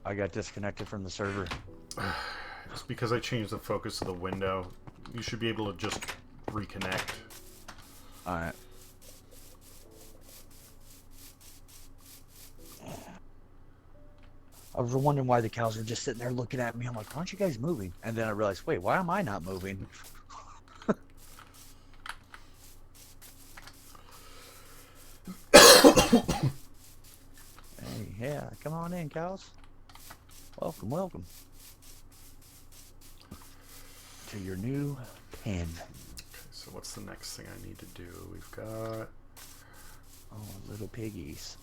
I got disconnected from the server. It's because I changed the focus of the window. You should be able to just reconnect. Alright. I was wondering why the cows were just sitting there looking at me. I'm like, aren't you guys moving? And then I realized, wait, why am I not moving? Hey, yeah, come on in, cows. Welcome, welcome to your new pen. Okay, so what's the next thing I need to do? We've got... Oh, little piggies.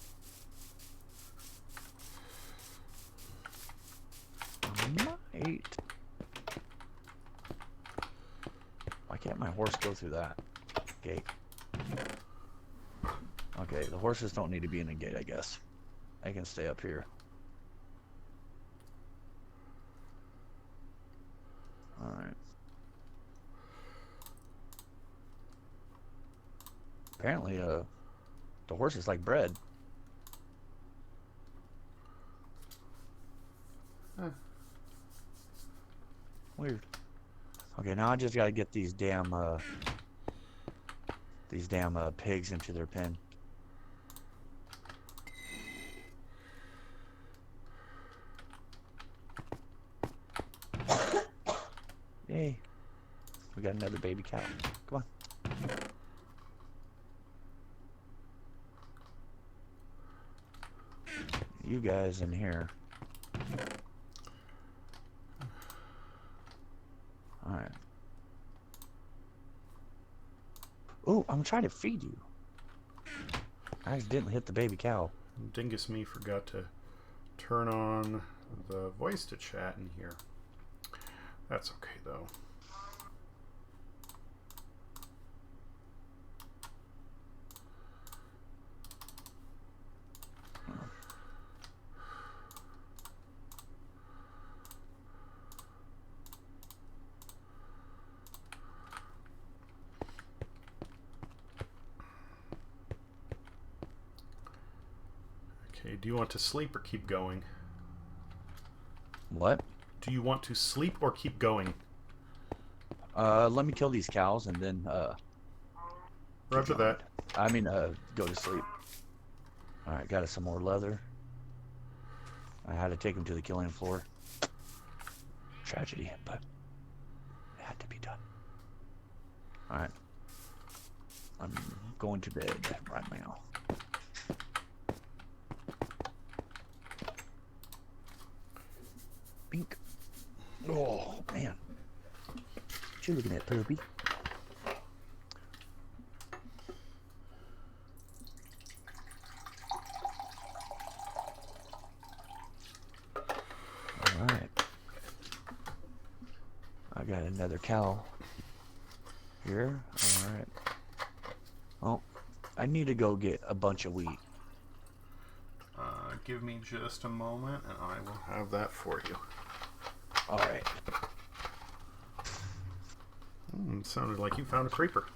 Might. Why can't my horse go through that gate? Okay, the horses don't need to be in the gate, I guess. They can stay up here. Alright. Apparently, the horses like bread. Huh. Weird. Okay, now I just gotta get these damn pigs into their pen. Yay. We got another baby cow. Come on. You guys in here. Alright. Oh, I'm trying to feed you. I accidentally hit the baby cow. Dingus me forgot to turn on the voice to chat in here. That's okay, though. Okay, do you want to sleep or keep going? What? Do you want to sleep or keep going? Let me kill these cows and then, Roger that. I mean, go to sleep. Alright, got us some more leather. I had to take them to the killing floor. Tragedy, but it had to be done. Alright. I'm going to bed right now. Bink. Oh, man. What you looking at, puppy? Alright. I got another cow here. Alright. Well, I need to go get a bunch of wheat. Give me just a moment and I will have that for you. Alright. Sounded like you found a creeper.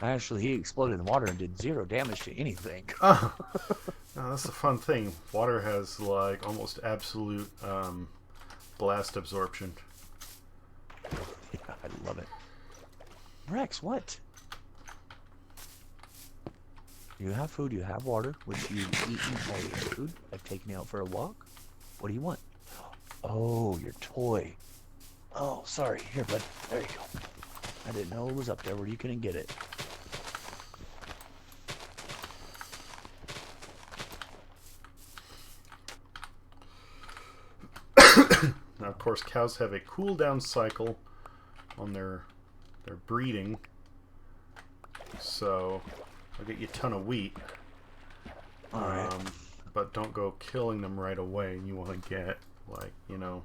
Actually, he exploded in water and did 0 damage to anything. Oh, no, that's the fun thing. Water has like almost absolute blast absorption. Yeah, I love it. Rex, what? You have food, you have water, which you've eaten all your food. I've taken you out for a walk. What do you want? Oh, your toy. Oh, sorry. Here, bud. There you go. I didn't know it was up there where you couldn't get it. Now, of course, cows have a cooldown cycle on their breeding, so I'll get you a ton of wheat. Alright. But don't go killing them right away. You want to get, like, you know...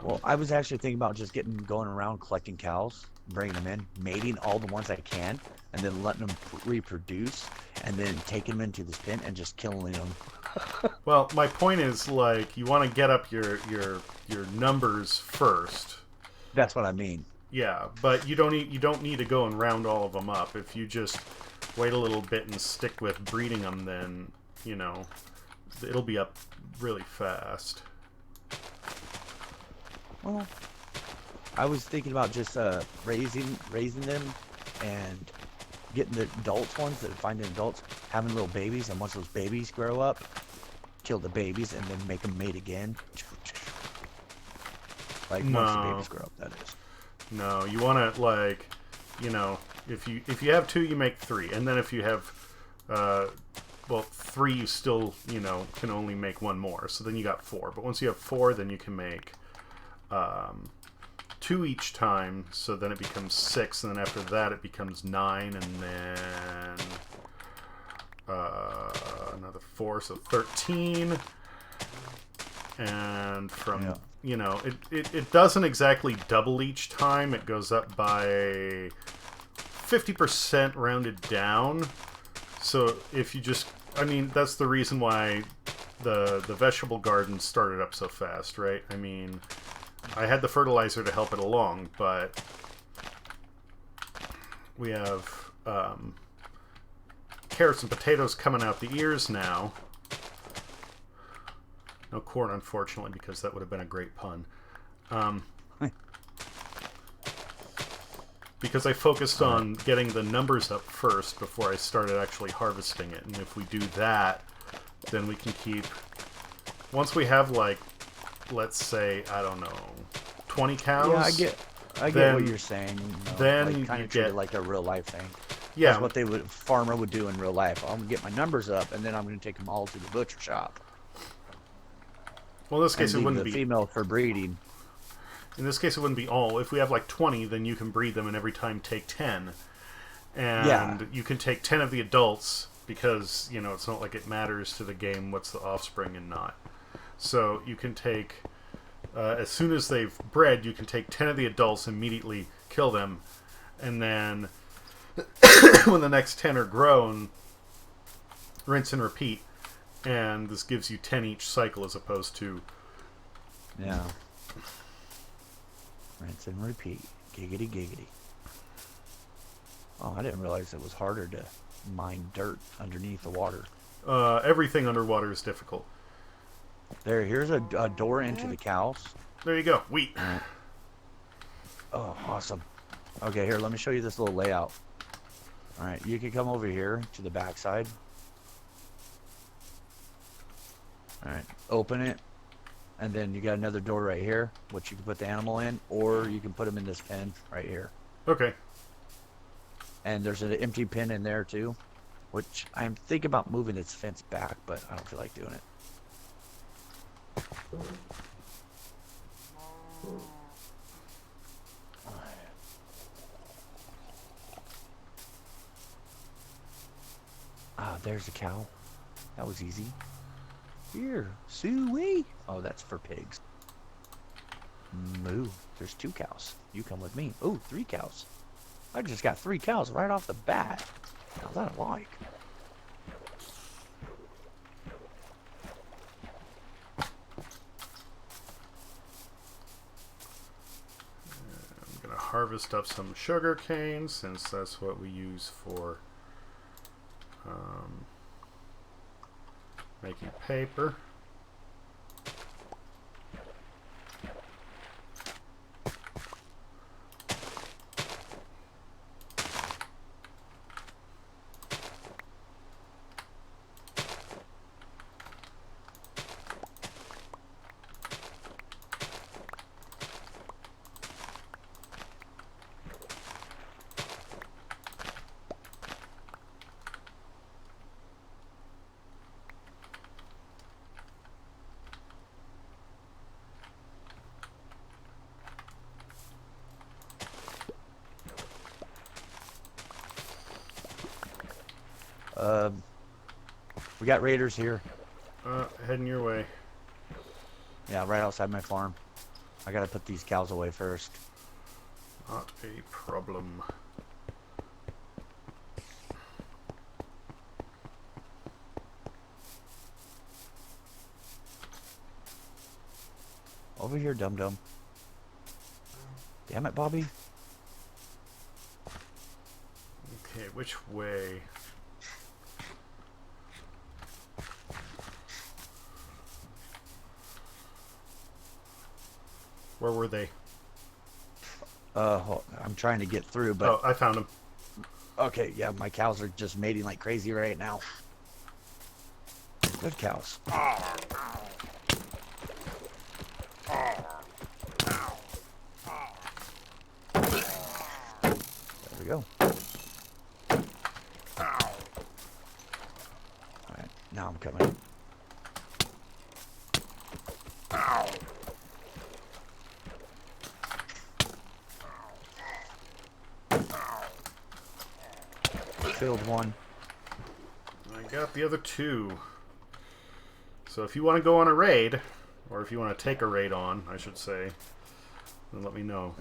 Well, I was actually thinking about just going around collecting cows, bringing them in, mating all the ones I can, and then letting them reproduce, and then taking them into this pen and just killing them. Well, my point is, like, you want to get up your numbers first. That's what I mean. Yeah, but you don't need to go and round all of them up. If you just wait a little bit and stick with breeding them, then, you know, it'll be up really fast. Well, I was thinking about just raising them and getting the adult ones that finding adults, having little babies, and once those babies grow up, kill the babies and then make them mate again. Like once the No, babies grow up, that is. no, you want to like, you know, if you have 2, you make 3, and then if you have, well, 3, you still, you know, can only make 1 more. So then you got 4. But once you have 4, then you can make 2 each time. So then it becomes 6, and then after that it becomes 9, and then another 4, so 13. And from, you know, it doesn't exactly double each time. It goes up by 50% rounded down. So if you just, I mean, that's the reason why the vegetable garden started up so fast, right? I mean, I had the fertilizer to help it along, but we have carrots and potatoes coming out the ears now. No corn, unfortunately, because that would have been a great pun. Because I focused on getting the numbers up first before I started actually harvesting it. And if we do that, then we can keep... Once we have, like, let's say, I don't know, 20 cows... Yeah, I get what you're saying. You know, then like, kind you of treat get... it like a real life thing. Yeah. That's what farmer would do in real life. I'm going to get my numbers up, and then I'm going to take them all to the butcher shop. Well, in this case, it wouldn't be... female for breeding. In this case, it wouldn't be all. If we have like 20, then you can breed them and every time take 10. And you can take 10 of the adults because, you know, it's not like it matters to the game what's the offspring and not. So you can take, as soon as they've bred, you can take 10 of the adults, immediately kill them, and then when the next 10 are grown, rinse and repeat. And this gives you 10 each cycle as opposed to... Yeah. Rinse and repeat. Giggity, giggity. Oh, I didn't realize it was harder to mine dirt underneath the water. Everything underwater is difficult. Here's a door into the cows. There you go. Wheat. Oh, awesome. Okay, here, let me show you this little layout. Alright, you can come over here to the backside. Alright, open it. And then you got another door right here, which you can put the animal in, or you can put them in this pen right here. Okay. And there's an empty pen in there too, which I'm thinking about moving its fence back, but I don't feel like doing it. Ah, there's a cow. That was easy. Here, Suey. Oh, that's for pigs. Moo. There's 2 cows. You come with me. Oh, 3 cows. I just got 3 cows right off the bat. How's that like? I'm going to harvest up some sugar cane since that's what we use for making paper. We got raiders here. Heading your way. Yeah, right outside my farm. I gotta put these cows away first. Not a problem. Over here, dum-dum. Damn it, Bobby. Okay, which way? Where were they? I'm trying to get through, but Oh, I found them. okay, yeah, my cows are just mating like crazy right now. Good cows. There we go. Alright, now I'm coming. Killed one. I got the other two. So if you want to go on a raid, or if you want to take a raid on, I should say, then let me know.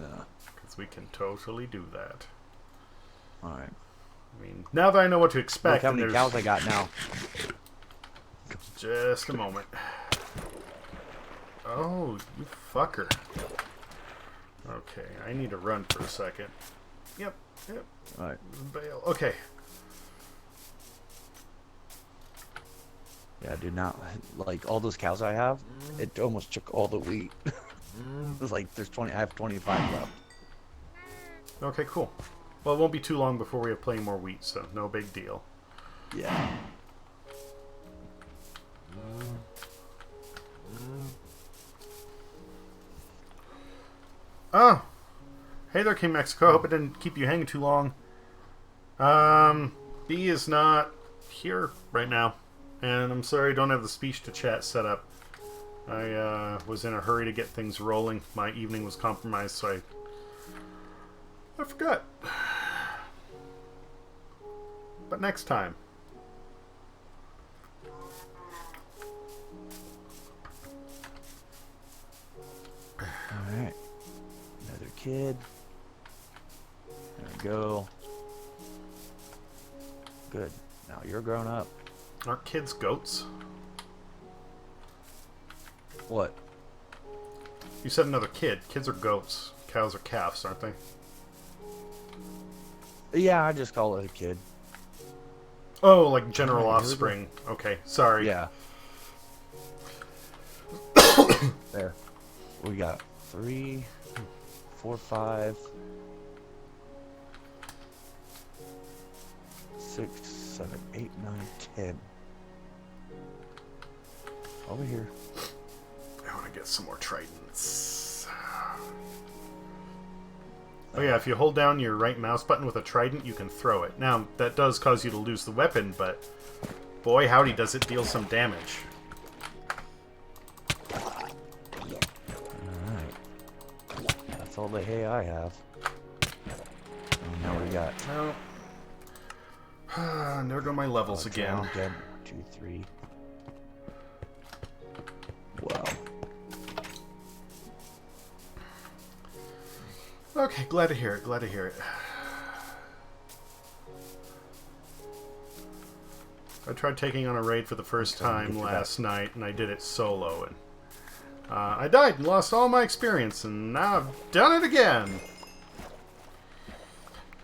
Because we can totally do that. Alright. I mean, now that I know what to expect... Look how many cows I got now. Just a moment. Oh, you fucker. Okay, I need to run for a second. Yep. Alright. Bail. Okay. Yeah, dude, now, like, all those cows I have, it almost took all the wheat. It was like, I have 25 left. Okay, cool. Well, it won't be too long before we have plenty more wheat, so no big deal. Yeah. Oh! Hey there, King Mexico. I hope it didn't keep you hanging too long. B is not here right now. And I'm sorry I don't have the speech to chat set up. I was in a hurry to get things rolling. My evening was compromised, so I forgot. But next time. Alright. Another kid. There we go. Good. Now you're grown up. Aren't kids goats? What? You said another kid. Kids are goats. Cows are calves, aren't they? Yeah, I just call it a kid. Oh, like general offspring. Okay, sorry. Yeah. There. We got 3, 4, 5, 6, 7, 8, 9, 10. Over here. I want to get some more tridents. Oh yeah, if you hold down your right mouse button with a trident, you can throw it. Now, that does cause you to lose the weapon, but boy howdy does it deal some damage. Alright. That's all the hay I have. And now we got... No. There go my levels again. 1, 2, 3. Wow. Okay, glad to hear it, glad to hear it. I tried taking on a raid for the first time last night, and I did it solo, and I died and lost all my experience, and now I've done it again!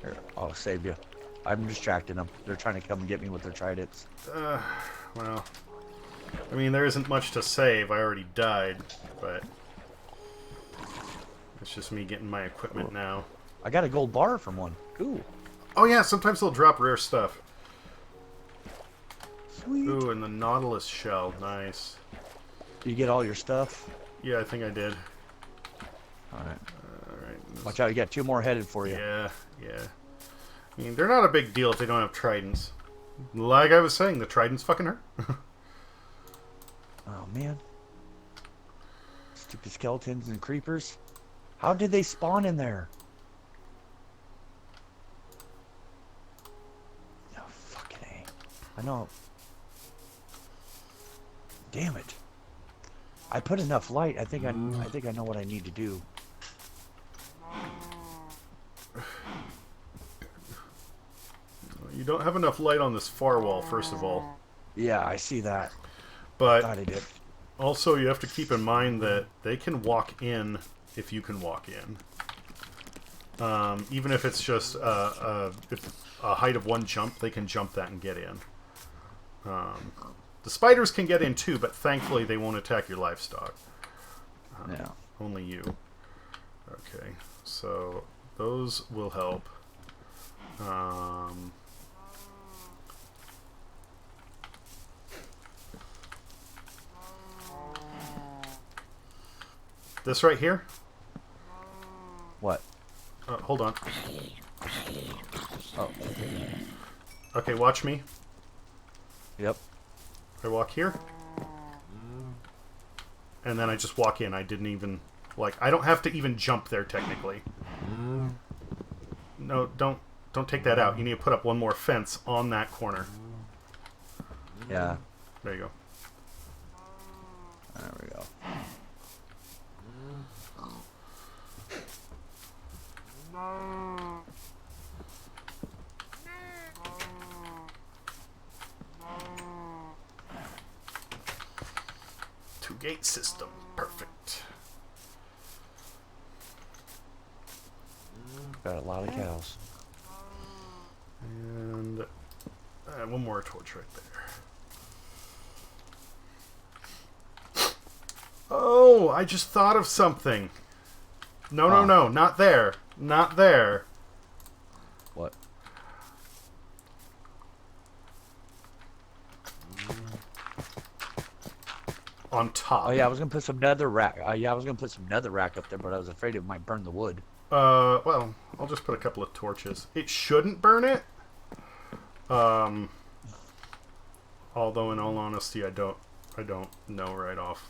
Here, I'll save you. I'm distracting them. They're trying to come and get me with their tridents. Well, I mean, there isn't much to save. I already died, but it's just me getting my equipment now. I got a gold bar from one. Cool. Oh yeah, sometimes they'll drop rare stuff. Sweet. Ooh, and the Nautilus shell. Nice. You get all your stuff? Yeah, I think I did. Alright. Alright. Watch out, you got 2 more headed for you. Yeah. I mean, they're not a big deal if they don't have tridents. Like I was saying, the tridents fucking hurt. Oh, man. Stupid skeletons and creepers. How did they spawn in there? Oh, fucking A. I know. Damn it. I put enough light. I think I know what I need to do. You don't have enough light on this far wall, first of all. Yeah, I see that. But Thought I did. also, you have to keep in mind that they can walk in if you can walk in. Even if it's just a height of 1 jump, they can jump that and get in. The spiders can get in too, but thankfully they won't attack your livestock. Yeah. Only you. Okay, so those will help. This right here? What? Hold on. Oh. Okay, watch me. Yep. I walk here. And then I just walk in. I didn't even... Like, I don't have to even jump there, technically. No, don't take that out. You need to put up one more fence on that corner. Yeah. There you go. There we go. Two-gate system. Perfect. Got a lot of cows. And one more torch right there. Oh, I just thought of something. No, no, no, not there. Not there. What? On top. Oh yeah, I was gonna put some nether rack. Yeah, I was gonna put some nether rack up there, but I was afraid it might burn the wood. Well, I'll just put a couple of torches. It shouldn't burn it. Although in all honesty, I don't know right off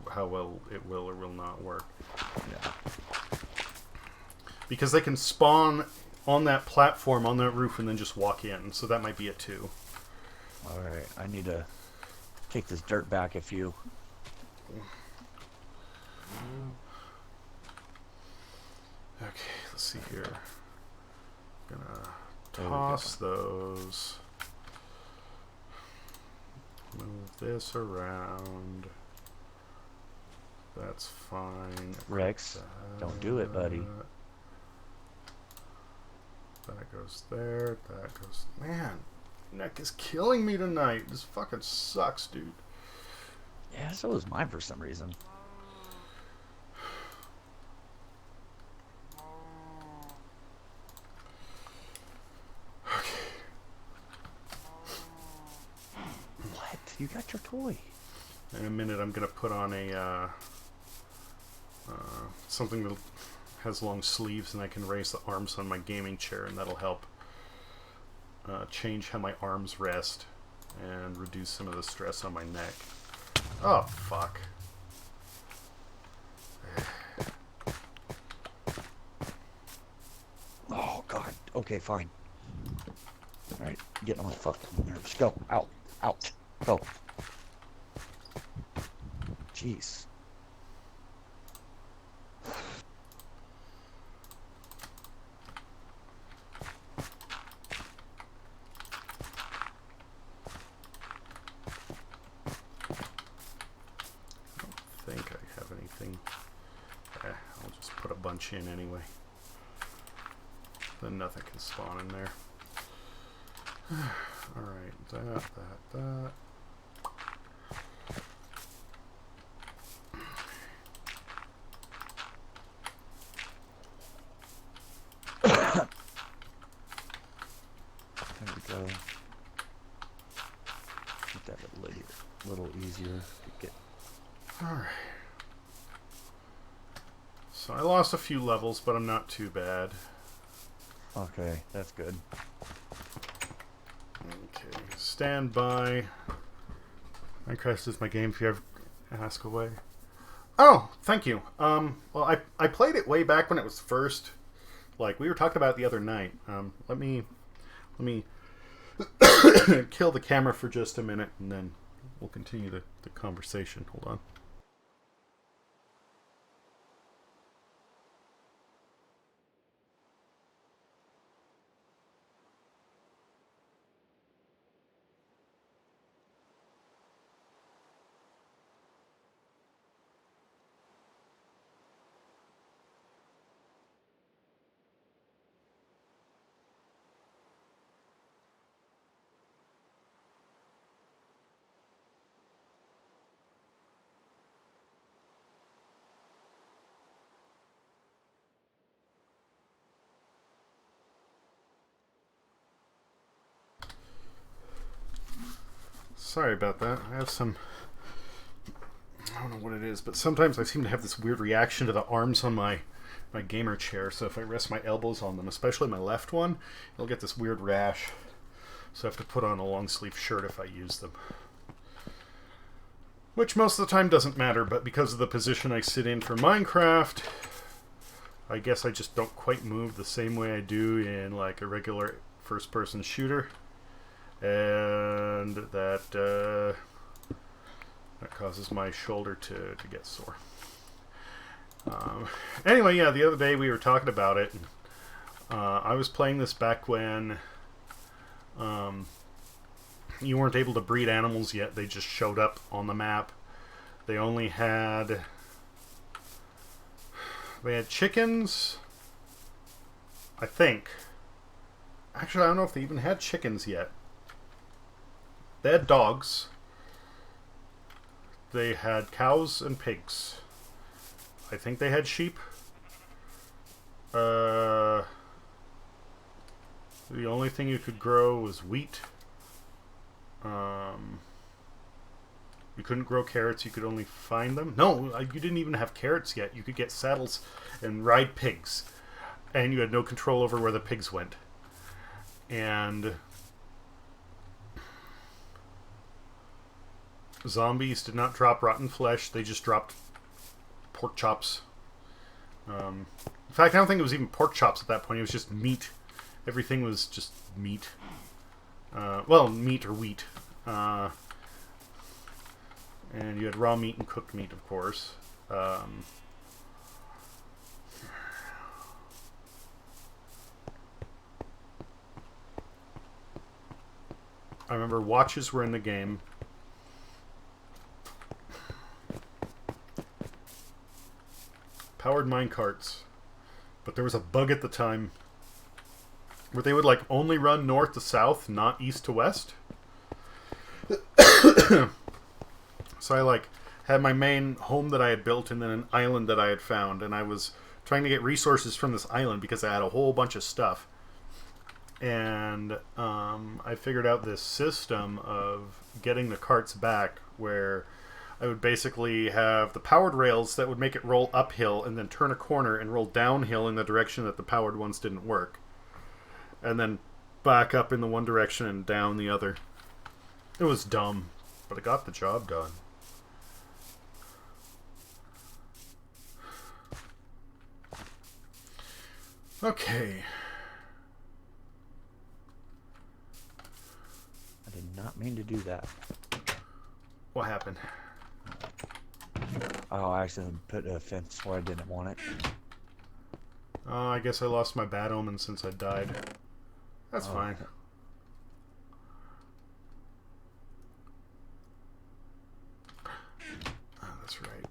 how well it will or will not work. Yeah. Because they can spawn on that platform, on that roof, and then just walk in. So that might be it too. Alright, I need to take this dirt back a few. Okay, let's see here. Gonna toss those. Move this around. That's fine. Rex, don't do it, buddy. That goes there. That goes... Man, neck is killing me tonight. This fucking sucks, dude. Yeah, so was mine for some reason. What? You got your toy. In a minute, I'm gonna put on a something that has long sleeves, and I can raise the arms on my gaming chair, and that'll help change how my arms rest and reduce some of the stress on my neck. Oh fuck! Oh god. Okay, fine. All right, get on my fucking nerves. Go out, out, go. Jeez. I think I have anything. I'll just put a bunch in anyway. Then nothing can spawn in there. Alright, that. There we go. Make that a little easier to get. Alright. So I lost a few levels, but I'm not too bad. Okay, that's good. Okay, stand by. Minecraft is my game if you ever ask away. Oh, thank you. Well, I played it way back when it was first. Like, we were talking about it the other night. Let me kill the camera for just a minute, and then we'll continue the conversation. Hold on. sorry about that. I have some... I don't know what it is, but sometimes I seem to have this weird reaction to the arms on my gamer chair. So if I rest my elbows on them, especially my left one, it'll get this weird rash. So I have to put on a long sleeve shirt if I use them. Which most of the time doesn't matter, but because of the position I sit in for Minecraft, I guess I just don't quite move the same way I do in like a regular first-person shooter. And that causes my shoulder to get sore. Anyway, yeah, the other day we were talking about it. I was playing this back when you weren't able to breed animals yet. They just showed up on the map. They only had... They had chickens, I think. Actually, I don't know if they even had chickens yet. They had dogs. They had cows and pigs. I think they had sheep. The only thing you could grow was wheat. You couldn't grow carrots, you could only find them. No, you didn't even have carrots yet. You could get saddles and ride pigs. And you had no control over where the pigs went. And zombies did not drop rotten flesh, they just dropped pork chops. In fact, I don't think it was even pork chops at that point, it was just meat. Everything was just meat. Well, meat or wheat. And you had raw meat and cooked meat, of course. I remember watches were in the game. Powered minecarts. But there was a bug at the time where they would like only run north to south, not east to west. So I like had my main home that I had built and then an island that I had found, and I was trying to get resources from this island because I had a whole bunch of stuff. And I figured out this system of getting the carts back where I would basically have the powered rails that would make it roll uphill and then turn a corner and roll downhill in the direction that the powered ones didn't work. And then back up in the one direction and down the other. It was dumb, but it got the job done. Okay. I did not mean to do that. What happened? Oh, I accidentally put a fence where I didn't want it. I guess I lost my bad omen since I died. That's fine. Oh, that's right.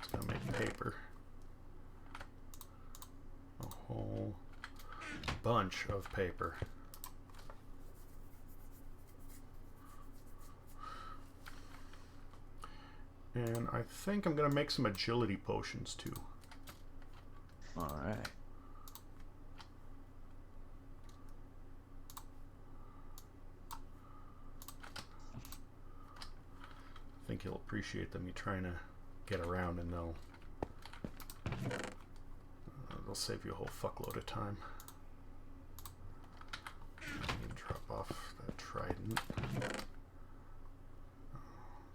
It's gonna make paper. A whole bunch of paper. And I think I'm gonna make some agility potions too. Alright. I think he'll appreciate them. You trying to get around, and they'll save you a whole fuckload of time. You drop off that trident.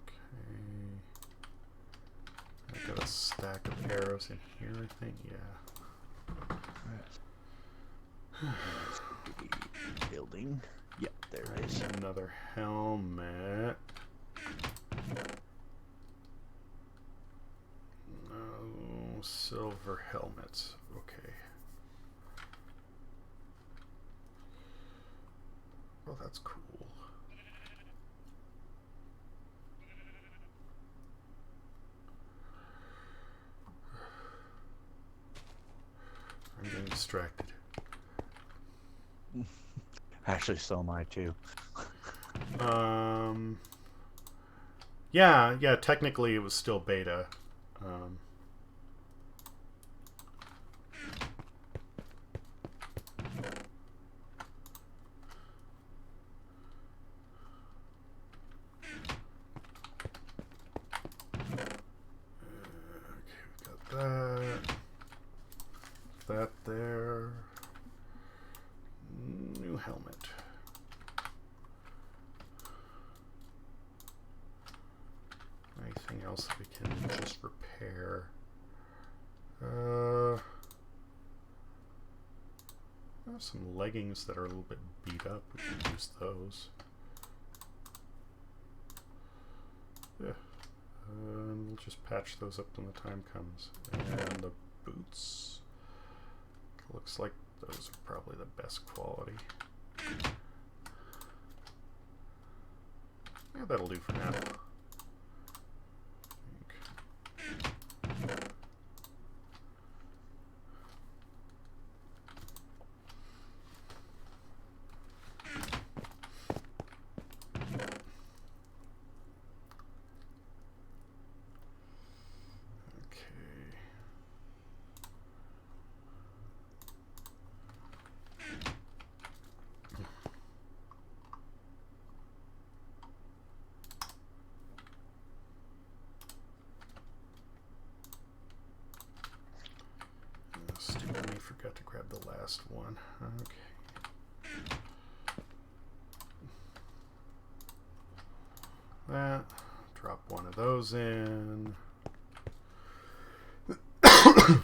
Okay. I got a stack of arrows in here, I think. Yeah. Building. Yep, there it is. Another helmet. No silver helmets. Okay. Well, that's cool. I'm getting distracted. Actually, so am I too. Yeah, technically it was still beta. that there. New helmet. Anything else that we can just repair? Some leggings that are a little bit beat up. We can use those. Yeah. We'll just patch those up when the time comes. And the boots. Looks like those are probably the best quality. Yeah, that'll do for now. Stupidly forgot to grab the last one. Okay. That. Drop one of those in. The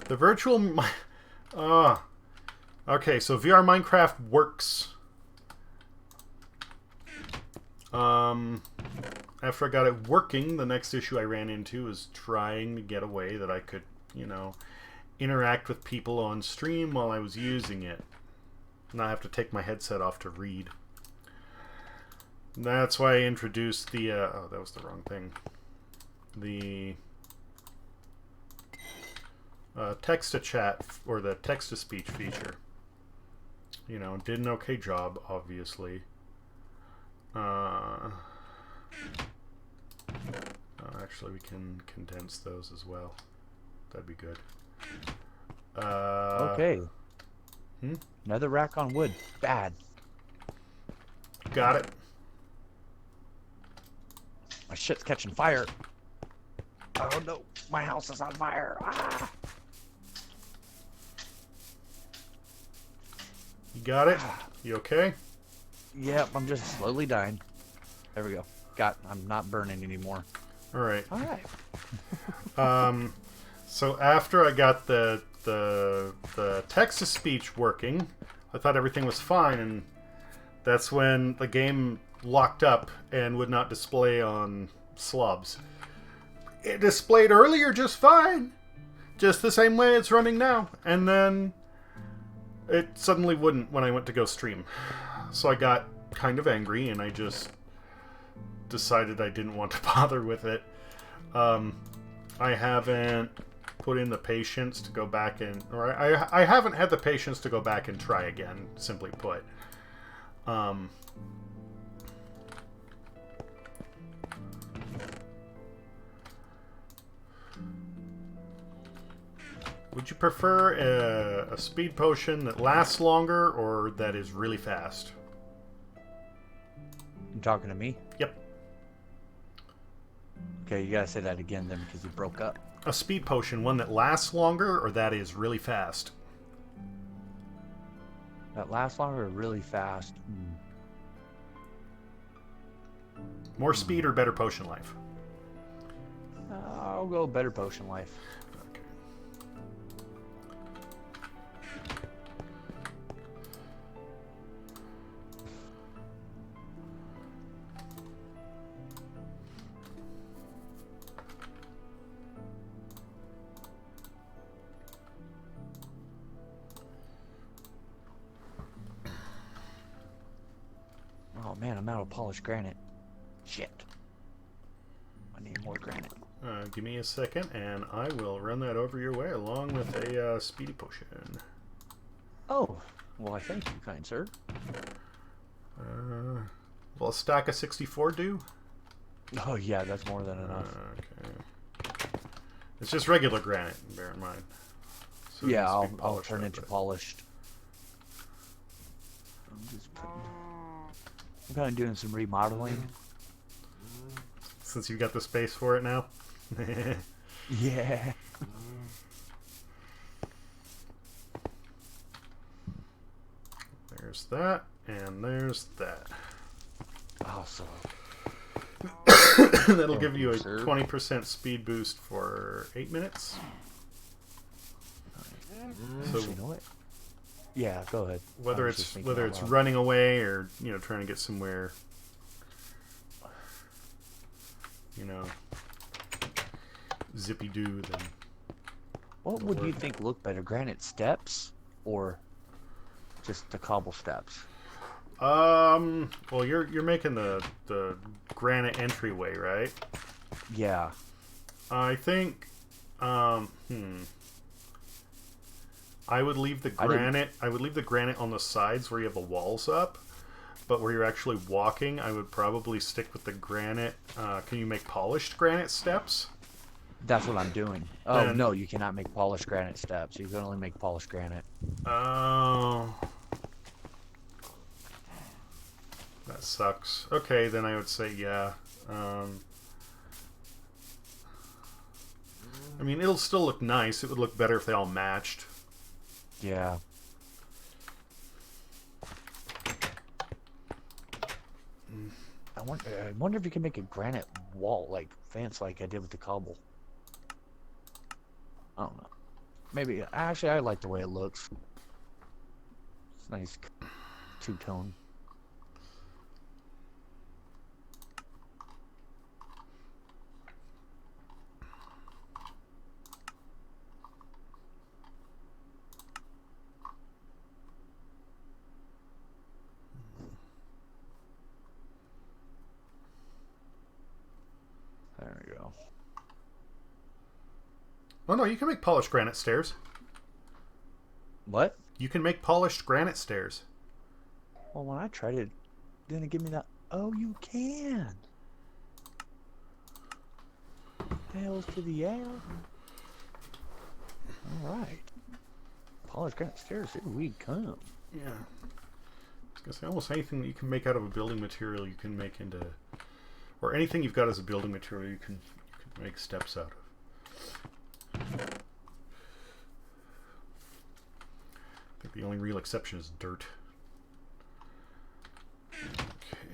virtual... okay, so VR Minecraft works. After I got it working, the next issue I ran into was trying to get a way that I could, you know, interact with people on stream while I was using it. Not have to take my headset off to read. That's why I introduced the, oh, that was the wrong thing. The text-to-chat, or the text-to-speech feature. You know, did an okay job, obviously. Actually, we can condense those as well. That'd be good. Okay. Another rack on wood. Bad. Got it. My shit's catching fire. Oh no, my house is on fire. Ah! You got it? You okay? Yep, I'm just slowly dying. There we go. I'm not burning anymore. Alright. Alright. So after I got the text-to-speech working, I thought everything was fine, and that's when the game locked up and would not display on slobs. It displayed earlier just fine, just the same way it's running now, and then it suddenly wouldn't when I went to go stream. So I got kind of angry, and I just decided I didn't want to bother with it. I haven't put in the patience to go back and... Or I haven't had the patience to go back and try again, simply put. Would you prefer a speed potion that lasts longer or that is really fast? You talking to me? Yep. Okay, you gotta say that again then because you broke up. A speed potion, one that lasts longer or that is really fast? That lasts longer or really fast? More speed or better potion life? I'll go better potion life. Okay. Oh man, I'm out of polished granite. Shit. I need more granite. Give me a second, and I will run that over your way along with a speedy potion. Oh, well, I thank you, kind sir. Will a stack of 64 do? Oh yeah, that's more than enough. Okay. It's just regular granite, bear in mind. So yeah, I'll turn into polished. I'm kind of doing some remodeling. Since you've got the space for it now? Yeah. that, and there's that. Awesome. That'll give you a sir. 20% speed boost for 8 minutes. So you know what? Yeah, go ahead. Whether it's running away or trying to get somewhere, zippy doo, then. What would you think look better, granite steps or just the cobble steps? Well, you're making the granite entryway, right? Yeah. I think, I would leave the granite. I would leave the granite on the sides where you have the walls up, but where you're actually walking, I would probably stick with the granite. Can you make polished granite steps? That's what I'm doing. Oh, no, you cannot make polished granite steps. You can only make polished granite. Oh. That sucks. Okay, then I would say yeah. I mean, it'll still look nice. It would look better if they all matched. Yeah. I wonder if you can make a granite wall, like fence, like I did with the cobble. I don't know. Maybe. Actually, I like the way it looks. It's nice two-tone. There we go. Oh no, you can make polished granite stairs. What? You can make polished granite stairs. Well, when I tried it, didn't it give me that? Oh, you can. Tails to the air. All right. Polished granite stairs, here we come. Yeah. I was gonna say almost anything that you can make out of a building material, you can make into, or anything you've got as a building material, you can make steps out of. I think the only real exception is dirt. Okay.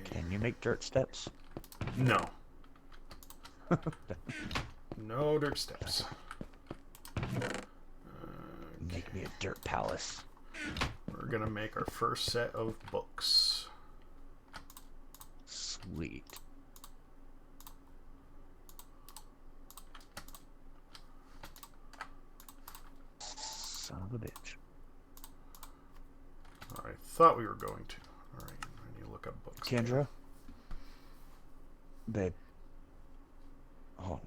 Can you make dirt steps? No. No dirt steps. Make me a dirt palace. We're gonna make our first set of books. Sweet. Son of a bitch. I thought we were going to. Alright, I need to look up books. Kendra? Babe. Oh.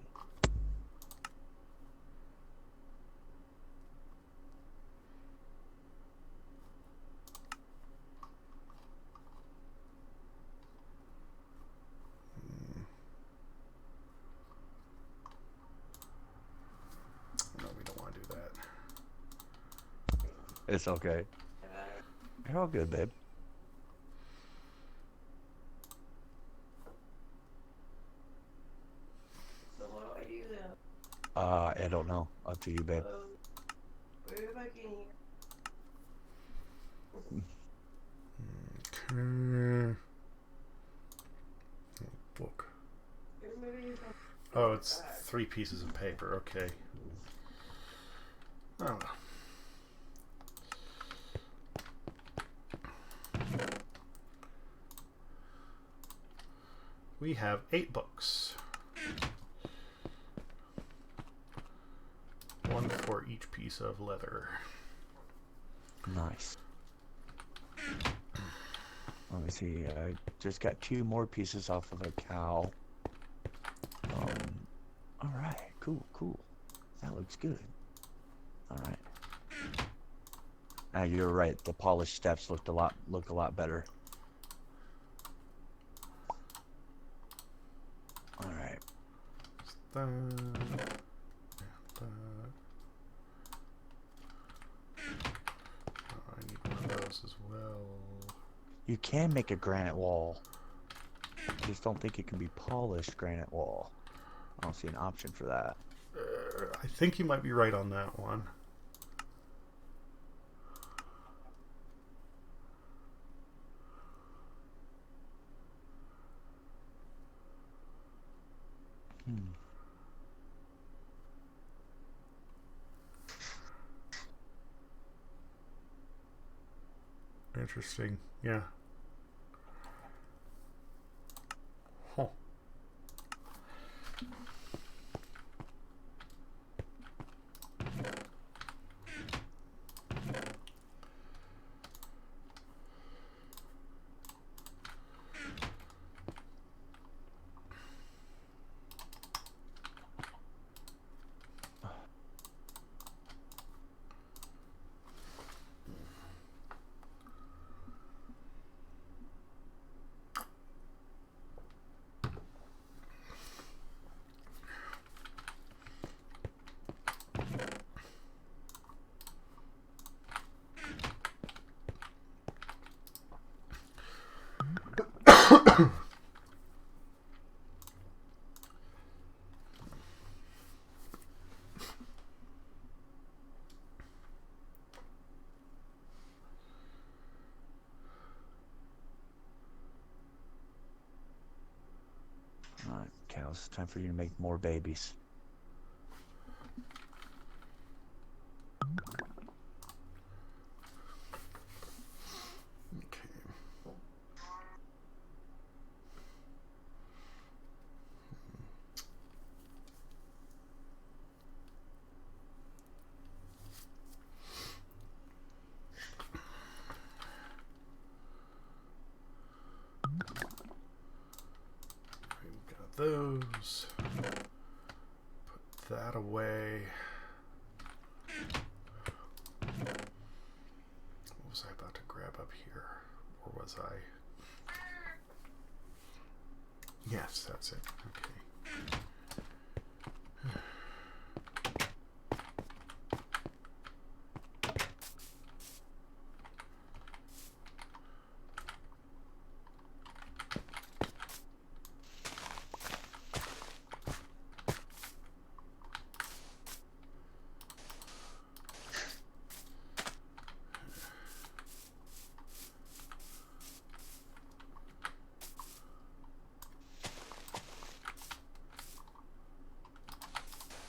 No, we don't want to do that. It's okay. You're all good, babe. So what do I do then? I don't know. Up to you, babe. Where am I getting? Okay. Book. Oh, it's 3 pieces of paper. Okay. Oh. We have 8 books. 1 for each piece of leather. Nice. Let me see. I just got 2 more pieces off of a cow. Alright. Cool, cool. That looks good. Alright. Now you're right. The polished steps look a lot better. Alright. I need one of those as well. You can make a granite wall. I just don't think it can be polished granite wall. I don't see an option for that. I think you might be right on that one. Hmm. Interesting. Yeah. Huh. All right, cows. Time for you to make more babies. Okay. We've got those. Put that away. What was I about to grab up here? Or was I? Yes, that's it. Okay.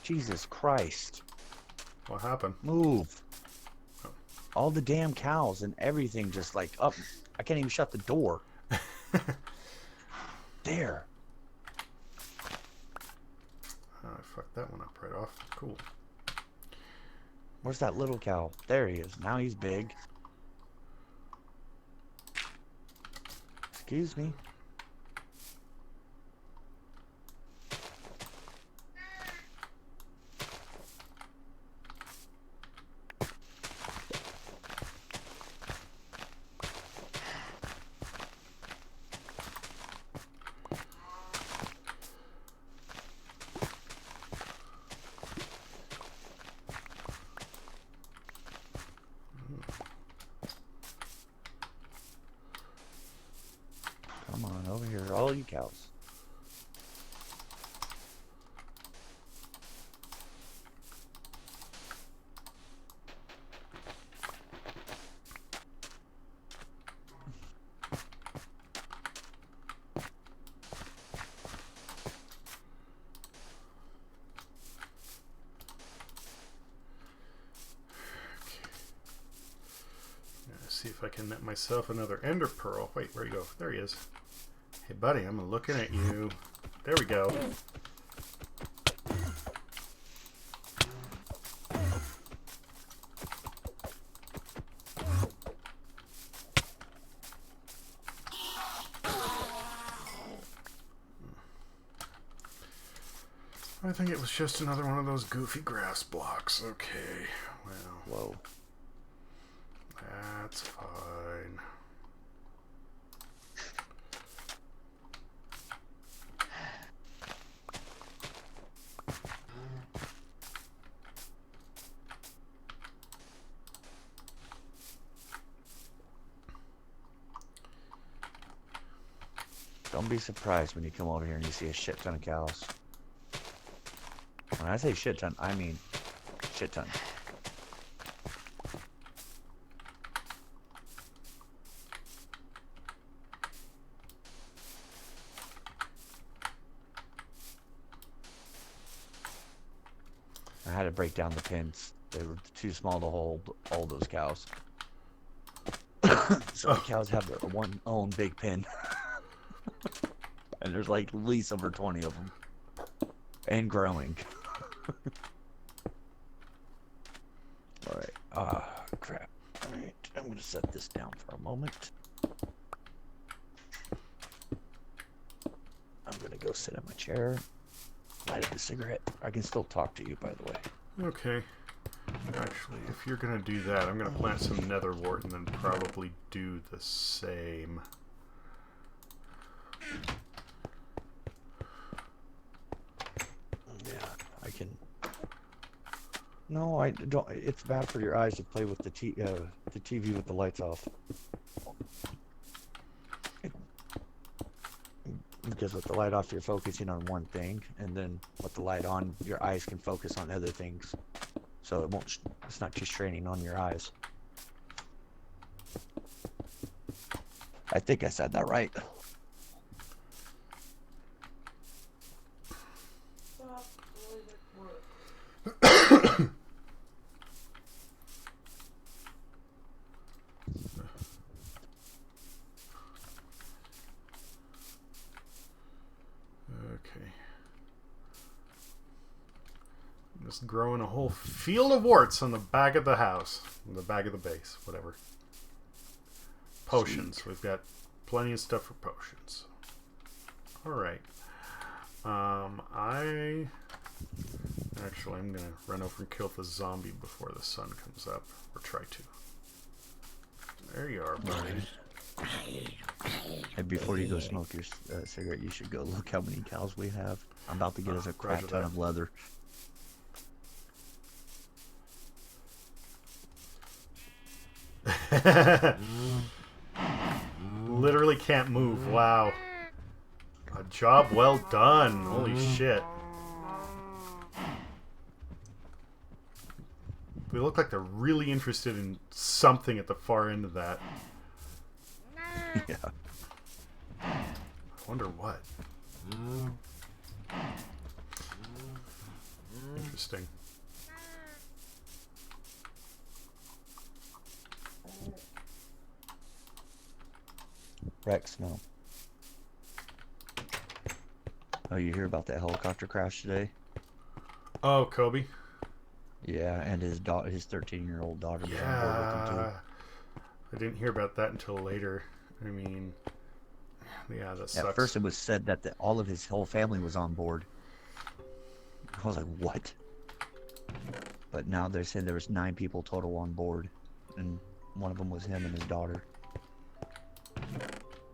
Jesus Christ. What happened? Move. Oh. All the damn cows and everything just like up. I can't even shut the door. There. I fucked that one up right off. Cool. Where's that little cow? There he is. Now he's big. Excuse me. Come on over here, all you cows. See if I can net myself another ender pearl. Wait, where'd he go? There he is. Hey, buddy, I'm looking at you. There we go. I think it was just another one of those goofy grass blocks. Okay, well. Whoa. That's fine. Don't be surprised when you come over here and you see a shit ton of cows. When I say shit ton, I mean shit ton. I had to break down the pins. They were too small to hold all those cows. So the cows have their one own big pen. And there's like at least over 20 of them. And growing. Alright. Crap. Alright, I'm going to set this down for a moment. I'm going to go sit in my chair. Light up a cigarette. I can still talk to you, by the way. Okay. Actually, if you're going to do that, I'm going to plant some nether wart and then probably do the same. Yeah, I can... No, I don't. It's bad for your eyes to play with the TV with the lights off. Because with the light off, you're focusing on one thing, and then with the light on, your eyes can focus on other things. So it won't. It's not too straining on your eyes. I think I said that right. Stop doing it work. Okay. I'm just growing a whole field of warts on the back of the house. On the back of the base. Whatever. Potions. Sweet. We've got plenty of stuff for potions. Alright. Actually, I'm going to run over and kill the zombie before the sun comes up. Or try to. There you are, buddy. Hey, before you go smoke your cigarette, you should go look how many cows we have. I'm about to get us a crap Roger ton that. of leather. Literally can't move. Wow. A job well done. Holy shit. They look like they're really interested in something at the far end of that. Yeah. I wonder what. Interesting. Rex, no. Oh, you hear about that helicopter crash today? Oh, Kobe. Yeah, and his 13-year-old daughter was on board with him Yeah. I didn't hear about that until later. I mean, yeah, that too. sucks. At first, it was said that all of his whole family was on board. I was like, what? But now they're saying there was 9 people total on board, and one of them was him and his daughter.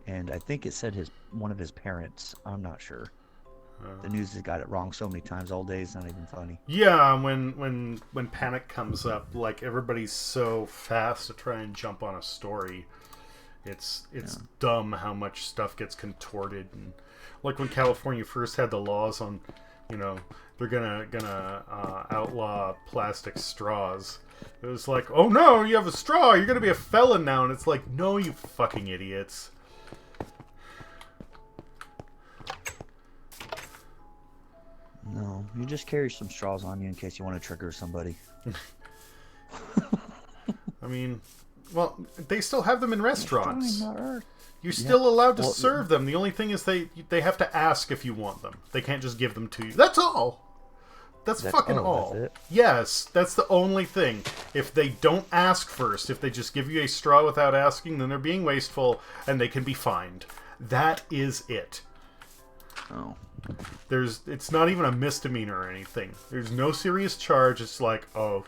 And I think it said one of his parents. I'm not sure. The news has got it wrong so many times all day. It's not even funny. Yeah, when panic comes up, like everybody's so fast to try and jump on a story. It's dumb how much stuff gets contorted, and like when California first had the laws on, they're gonna outlaw plastic straws. It was like, oh no, you have a straw, you're gonna be a felon now, and it's like, no, you fucking idiots. No, you just carry some straws on you in case you want to trigger somebody. I mean, well, they still have them in restaurants. Destroying the earth. You're still allowed to Well, serve them. The only thing is they have to ask if you want them. They can't just give them to you. That's all. That's fucking all. That's it? Yes, that's the only thing. If they don't ask first, if they just give you a straw without asking, then they're being wasteful and they can be fined. That is it. Oh. It's not even a misdemeanor or anything. There's no serious charge. It's like, oh,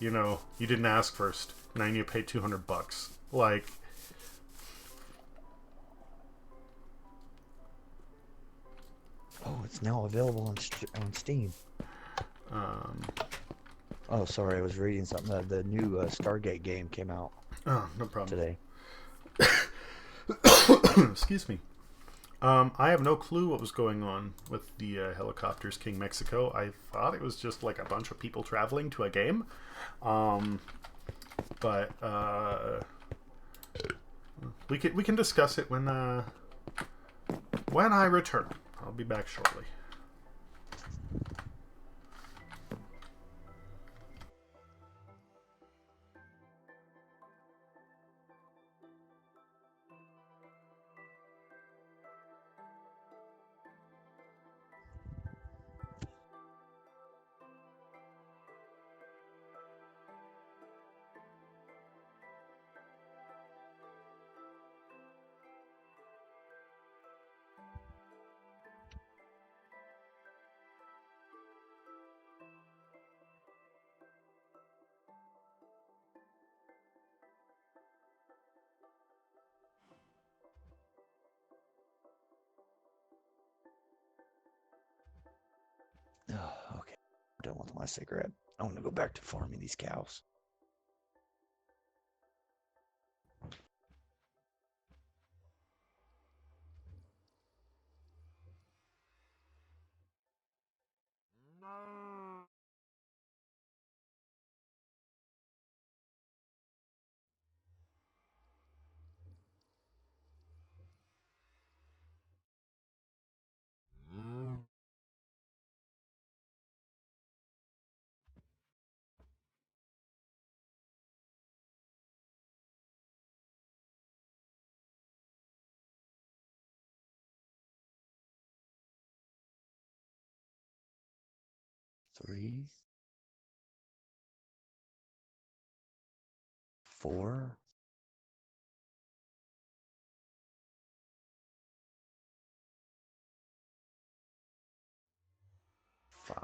you didn't ask first. Now you need to pay $200. Like, Oh, it's now available on Steam. Oh, sorry, I was reading something. The new Stargate game came out oh, no problem. today. Excuse me. I have no clue what was going on with the helicopters King Mexico. I thought it was just like a bunch of people traveling to a game. But we can discuss it when I return. I'll be back shortly. done with my cigarette. I want to go back to farming these cows. Three, 4, 5.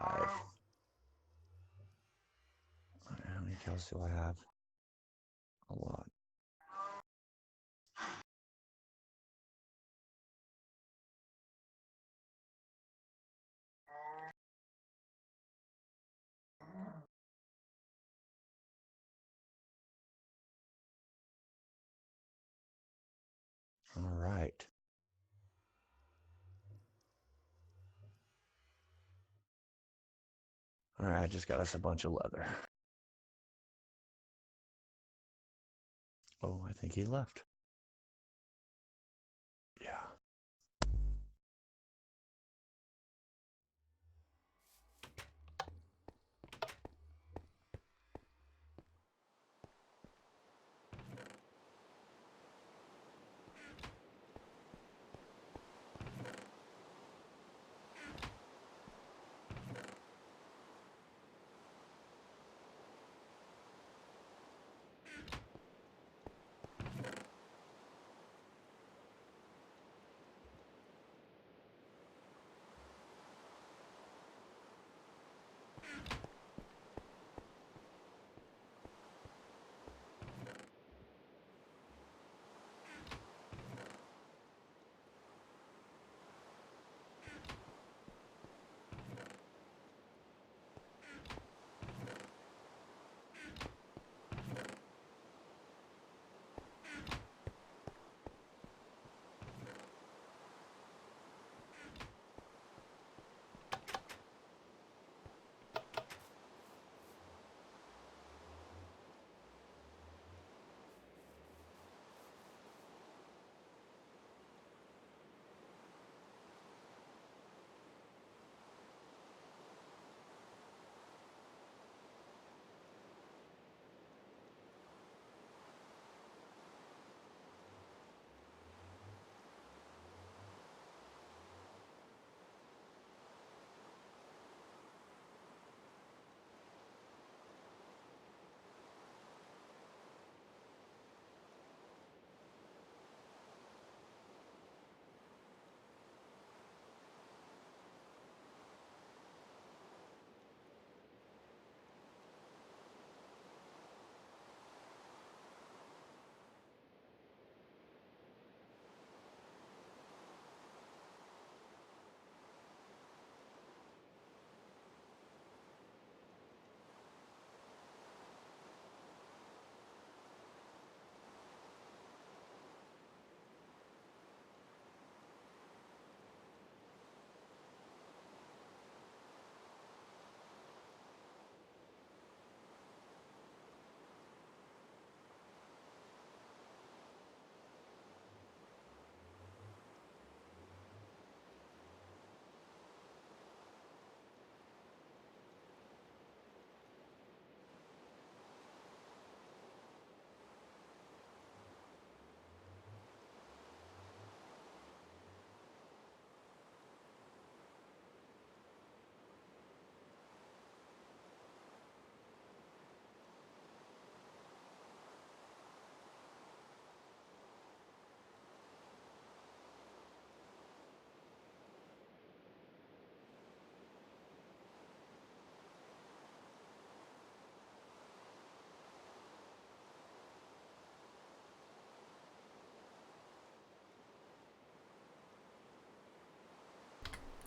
How many cows do I have? A lot. All right. All right, I just got us a bunch of leather. Oh, I think he left. Yeah.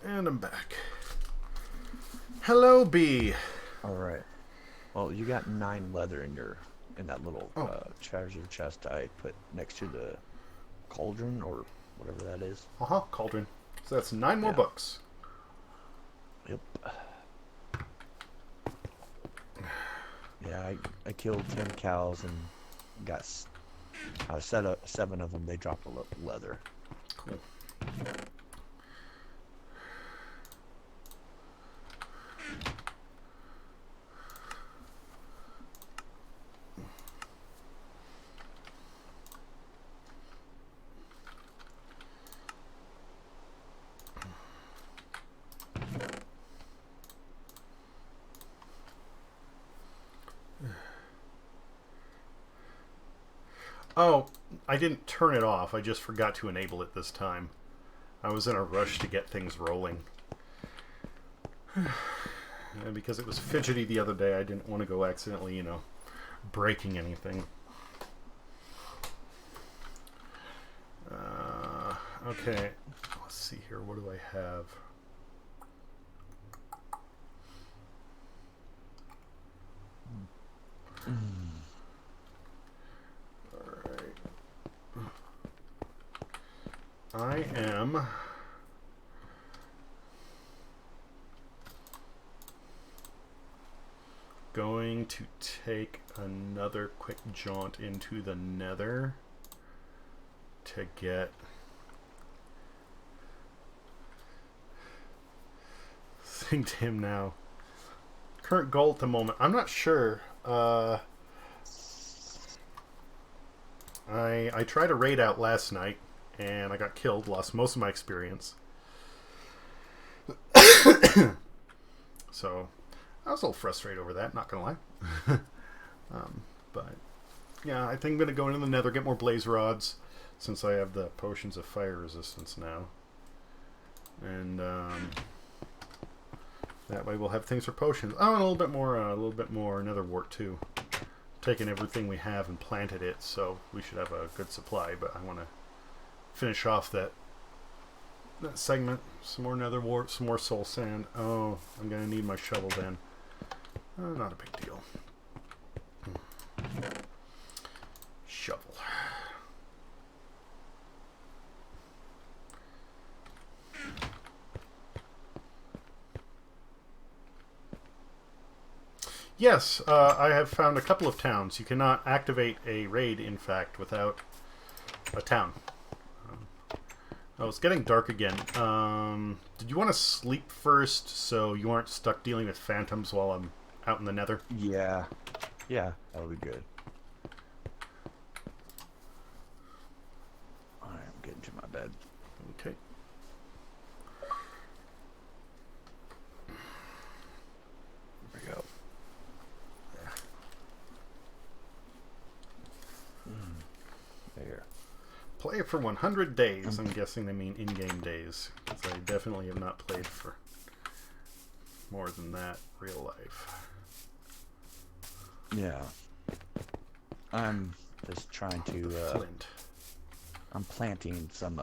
And I'm back. Hello, bee. All right. Well, you got 9 leather in that little Oh, treasure chest I put next to the cauldron or whatever that is. cauldron. So that's 9 more Yeah. books. Yep. Yeah, I killed 10 cows and got set up 7 of them. They dropped a leather. Cool. Oh, I didn't turn it off. I just forgot to enable it this time. I was in a rush to get things rolling. And because it was fidgety the other day, I didn't want to go accidentally, breaking anything. Okay, let's see here. What do I have? I am going to take another quick jaunt into the Nether to get thing to him now. Current goal at the moment, I'm not sure. I tried a raid out last night and I got killed, lost most of my experience. So I was a little frustrated over that, not gonna lie. But yeah, I think I'm gonna go into the Nether, get more blaze rods, since I have the potions of fire resistance now, and that way we'll have things for potions. Oh, and a little bit more Nether wart too. Taken everything we have and planted it, so we should have a good supply. But I want to finish off that segment. Some more Nether wart, some more soul sand. Oh, I'm gonna need my shovel then. Not a big deal. Shovel. Yes, I have found a couple of towns. You cannot activate a raid, in fact, without a town. Oh, it's getting dark again. Did you want to sleep first so you aren't stuck dealing with phantoms while I'm out in the Nether? Yeah. Yeah, that'll be good. I'm getting to my bed. Okay. There we go. There. Play for 100 days. I'm guessing they mean in-game days, because I definitely have not played for more than that real life. Yeah. I'm just trying to Flint. I'm planting some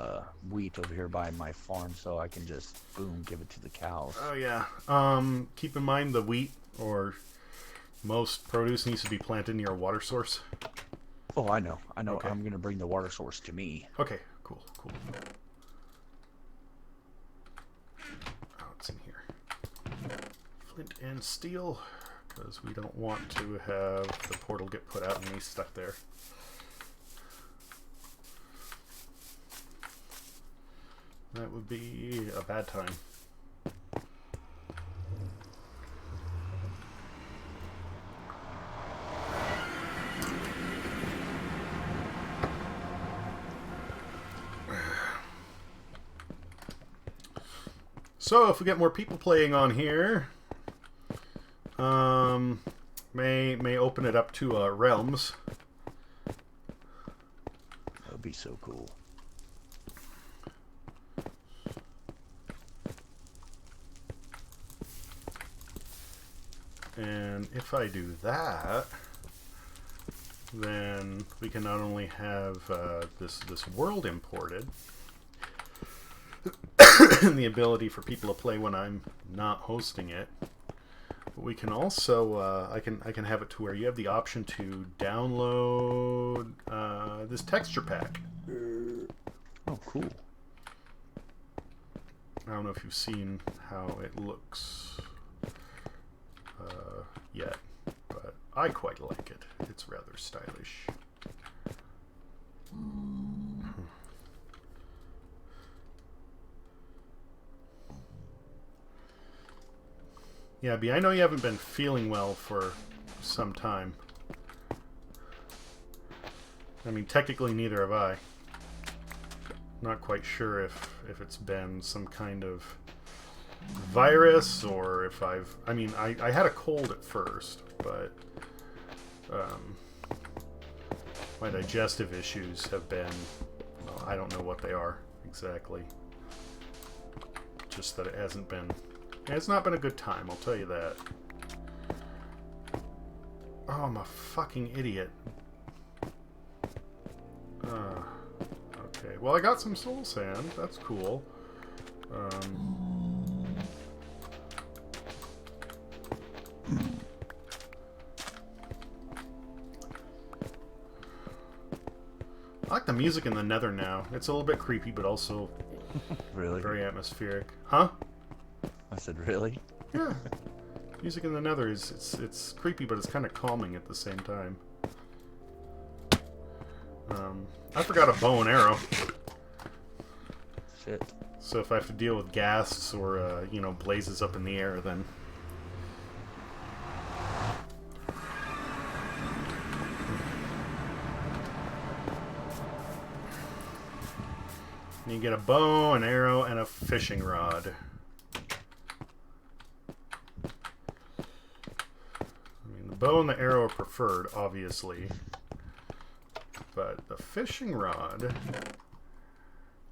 wheat over here by my farm so I can just boom give it to the cows. Oh yeah. Keep in mind the wheat or most produce needs to be planted near a water source. Oh, I know. Okay. I'm gonna bring the water source to me. Okay, cool. Oh, it's in here. Flint and steel, because we don't want to have the portal get put out and me stuck there. That would be a bad time. So if we get more people playing on here, may open it up to realms. That would be so cool. And if I do that, then we can not only have this world imported, and the ability for people to play when I'm not hosting it, But we can also I can have it to where you have the option to download this texture pack. Oh, cool. I don't know if you've seen how it looks yet, but I quite like it. It's rather stylish. Yeah, B, I know you haven't been feeling well for some time. I mean, technically neither have I. Not quite sure if it's been some kind of virus or if I mean, I had a cold at first, but my digestive issues have been, well, I don't know what they are exactly. Just that it hasn't been, it's not been a good time, I'll tell you that. Oh, I'm a fucking idiot. Okay, well, I got some soul sand. That's cool. I like the music in the Nether now. It's a little bit creepy, but also Really? very atmospheric. Huh? I said, really? Yeah. Music in the Nether is it's creepy, but it's kind of calming at the same time. I forgot a bow and arrow. Shit. So if I have to deal with ghasts or you know, blazes up in the air, then you get a bow, an arrow, and a fishing rod. I mean, the bow and the arrow are preferred, obviously. But the fishing rod,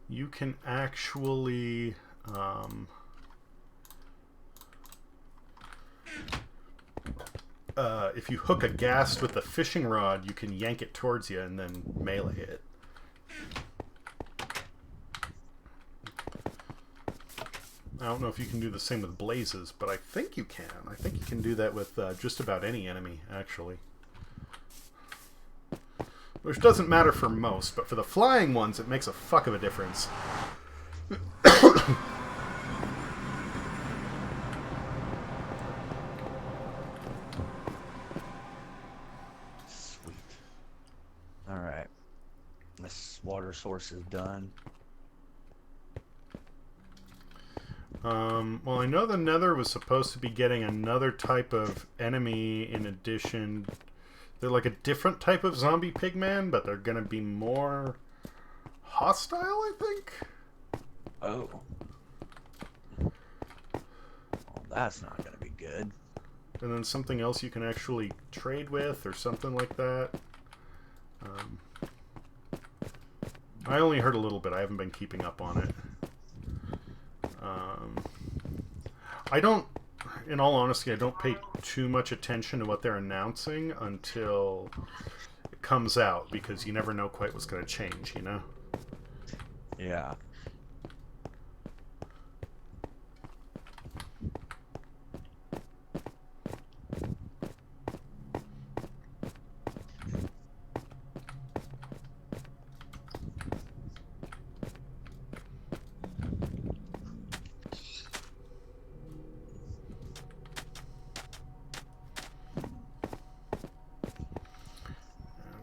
you can actually if you hook a ghast with the fishing rod, you can yank it towards you and then melee it. I don't know if you can do the same with blazes, but I think you can. I think you can do that with just about any enemy, actually. Which doesn't matter for most, but for the flying ones, it makes a fuck of a difference. Sweet. Alright. This water source is done. Well, I know the Nether was supposed to be getting another type of enemy in addition. They're like a different type of zombie pigman, but they're gonna be more hostile, I think? Oh. Well, that's not gonna be good. And then something else you can actually trade with or something like that. I only heard a little bit. I haven't been keeping up on it. I don't, in all honesty, I don't pay too much attention to what they're announcing until it comes out, because you never know quite what's going to change, you know? Yeah.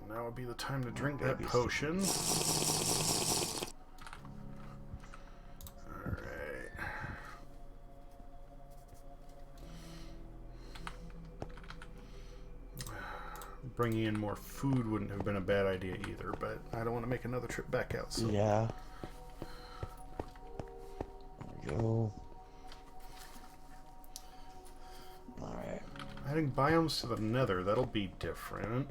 Now would be the time to drink that potion. Alright. Bringing in more food wouldn't have been a bad idea either, but I don't want to make another trip back out. So. Yeah. There we go. Alright. Adding biomes to the Nether, that'll be different.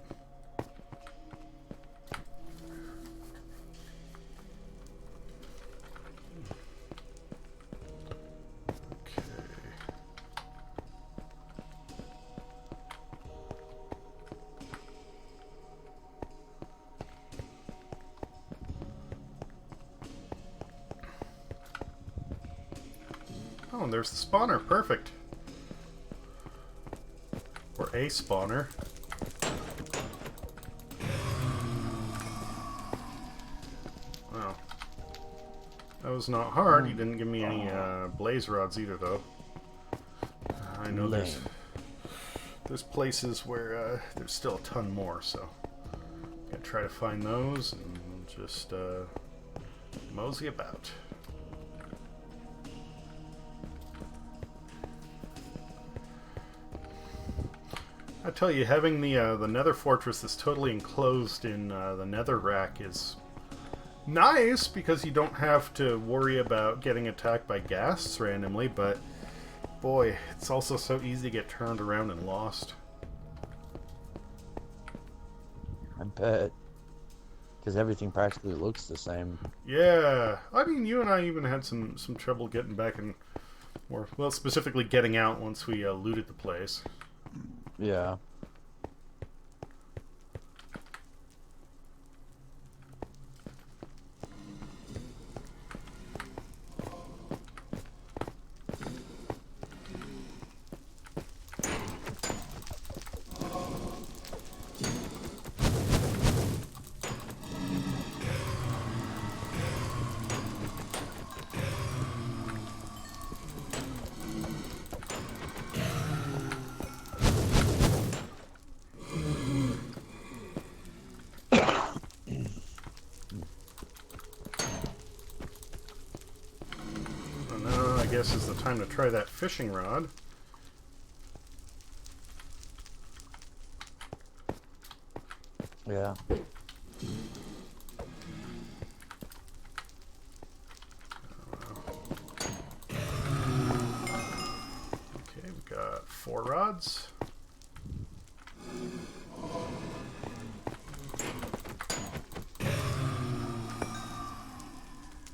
Oh, and there's the spawner. Perfect. Or a spawner. Wow. That was not hard. He didn't give me any blaze rods either, though. I know there's places where there's still a ton more, so gotta try to find those and just mosey about. I tell you, having the Nether Fortress that's totally enclosed in the Nether Rack is nice because you don't have to worry about getting attacked by ghasts randomly, but boy, it's also so easy to get turned around and lost. I bet. Because everything practically looks the same. Yeah, I mean, you and I even had some trouble getting back and, or well, specifically getting out once we looted the place. Yeah. I guess is the time to try that fishing rod. Yeah. Okay, we got 4 rods.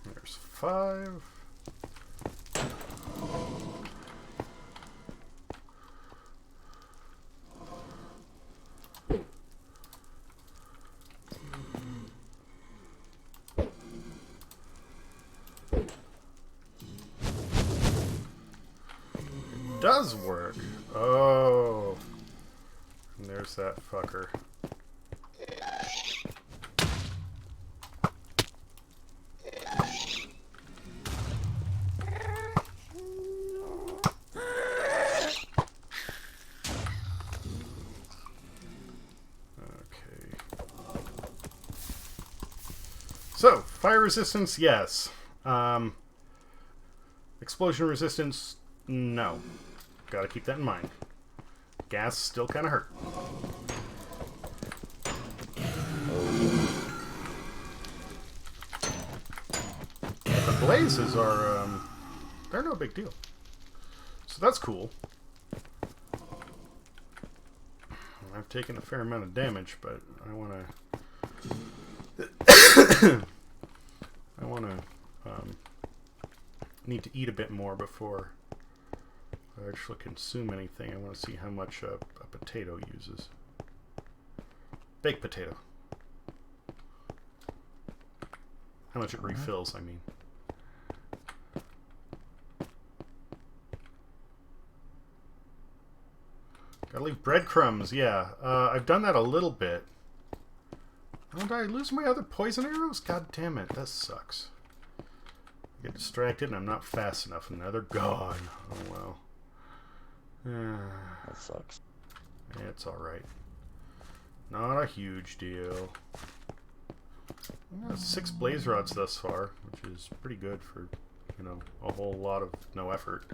There's 5. Does work. Oh. And there's that fucker. Okay. So, fire resistance, yes. Explosion resistance, no. Gotta keep that in mind. Gas still kind of hurt. But the blazes are, they're no big deal. So that's cool. I've taken a fair amount of damage, but I want to... I want to, need to eat a bit more before I actually consume anything. I want to see how much a potato uses. Baked potato. How much it refills, I mean. Gotta leave breadcrumbs, yeah. I've done that a little bit. Oh, did I lose my other poison arrows? God damn it, that sucks. I get distracted and I'm not fast enough and now they're gone. Oh well. That sucks. It's alright. Not a huge deal. 6 blaze rods thus far, which is pretty good for, you know, a whole lot of no effort.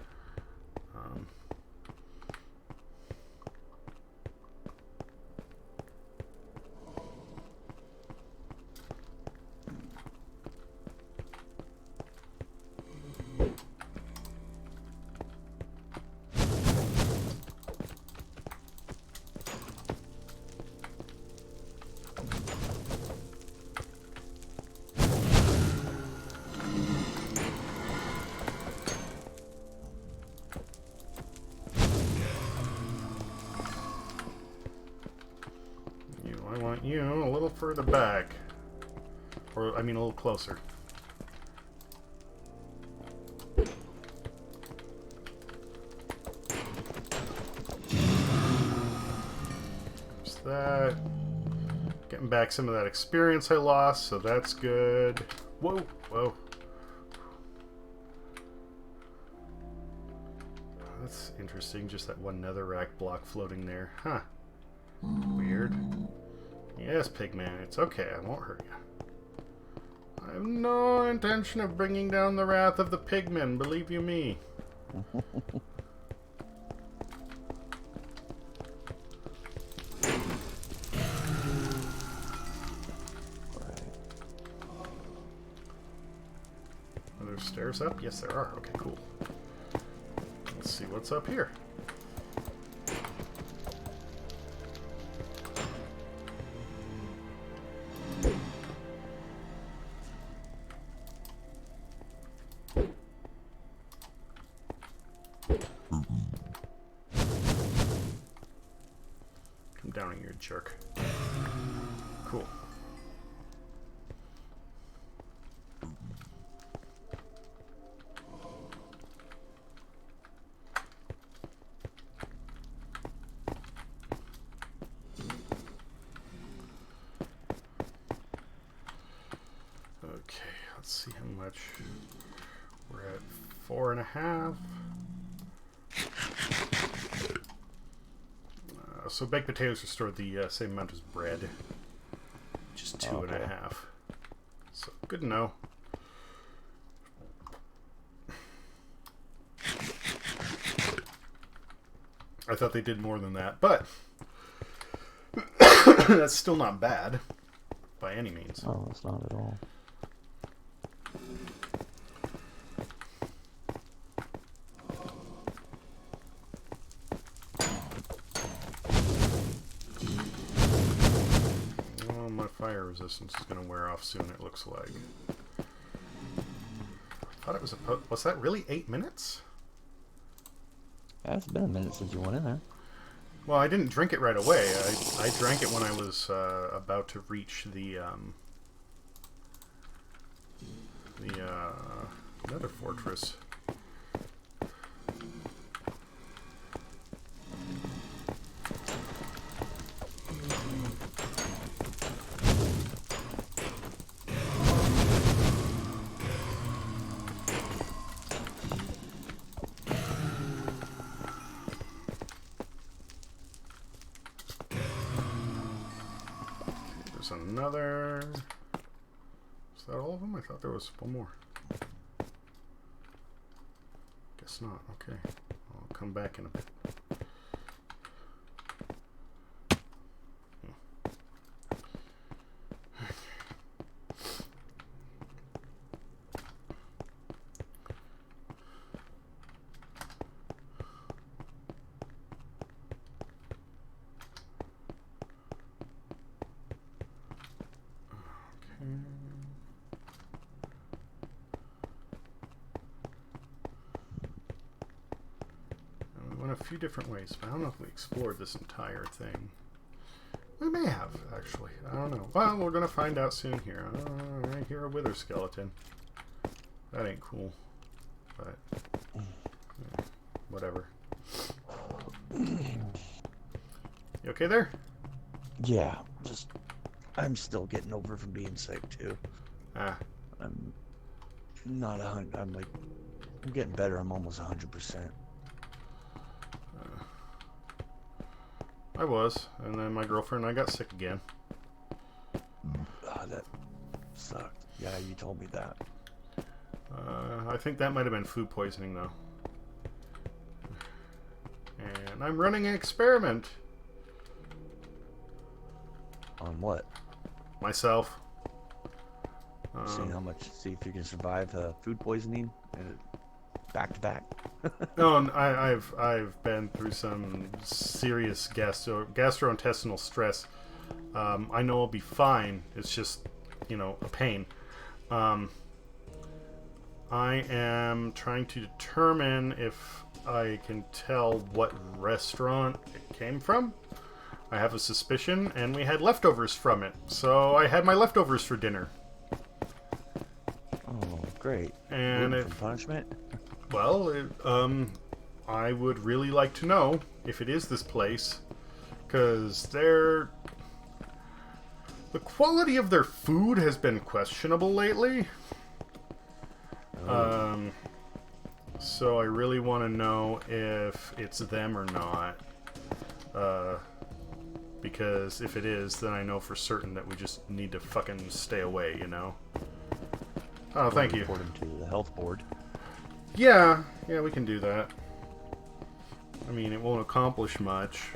I want you a little further back. Or, I mean, a little closer. that. Getting back some of that experience I lost, so that's good. Whoa, whoa. That's interesting, just that one netherrack block floating there. Huh. Weird. Yes, Pigman, it's okay, I won't hurt you. I have no intention of bringing down the wrath of the pigmen, believe you me. Are there stairs up? Yes, there are. Okay, cool. Let's see what's up here. Come down here, jerk. Cool. Okay, let's see how much. We're at 4.5. So baked potatoes restore the same amount as bread. Just 2.5. So good to know. I thought they did more than that, but that's still not bad by any means. Oh, it's not at all. Well, my fire resistance is going to wear off soon, it looks like. I thought it was was that really 8 minutes? Yeah, it's been a minute since you went in there. Well, I didn't drink it right away. I drank it when I was about to reach the Nether Fortress. There's another. Is that all of them? I thought there was one more. Guess not. Okay. I'll come back in a bit. A few different ways, but I don't know if we explored this entire thing. We may have, actually. I don't know. Well, we're gonna find out soon here. I hear a wither skeleton. That ain't cool. But yeah, whatever. You okay there? Yeah, I'm still getting over from being sick too. Ah. I'm not 100. I'm getting better. I'm almost 100%. I was, and then my girlfriend and I got sick again. That sucked. Yeah, you told me that. I think that might have been food poisoning, though. And I'm running an experiment. On what? Myself. Seeing how much. See if you can survive food poisoning back to back. No, and I've been through some serious gastrointestinal stress. I know I'll be fine. It's just, a pain. I am trying to determine if I can tell what restaurant it came from. I have a suspicion, and we had leftovers from it. So I had my leftovers for dinner. Oh, great. And for punishment? Well, I would really like to know if it is this place, Because the quality of their food has been questionable lately. So I really want to know if it's them or not. Because if it is, then I know for certain that we just need to fucking stay away, you know? Oh, thank you. Report him to the health board. Yeah, we can do that. I mean, it won't accomplish much.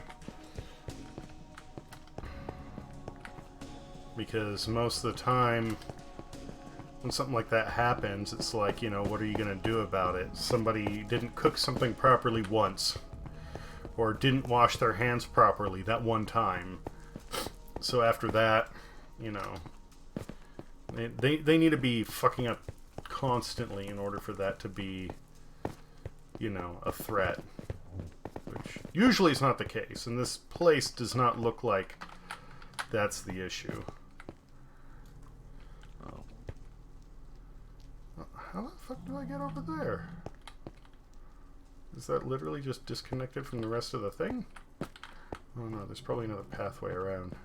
Because most of the time, when something like that happens, it's like, you know, what are you going to do about it? Somebody didn't cook something properly once. Or didn't wash their hands properly that one time. So after that, you know, they need to be fucking up constantly in order for that to be, you know, a threat. Which usually is not the case. And this place does not look like that's the issue. Oh. How the fuck do I get over there? Is that literally just disconnected from the rest of the thing? Oh no, there's probably another pathway around.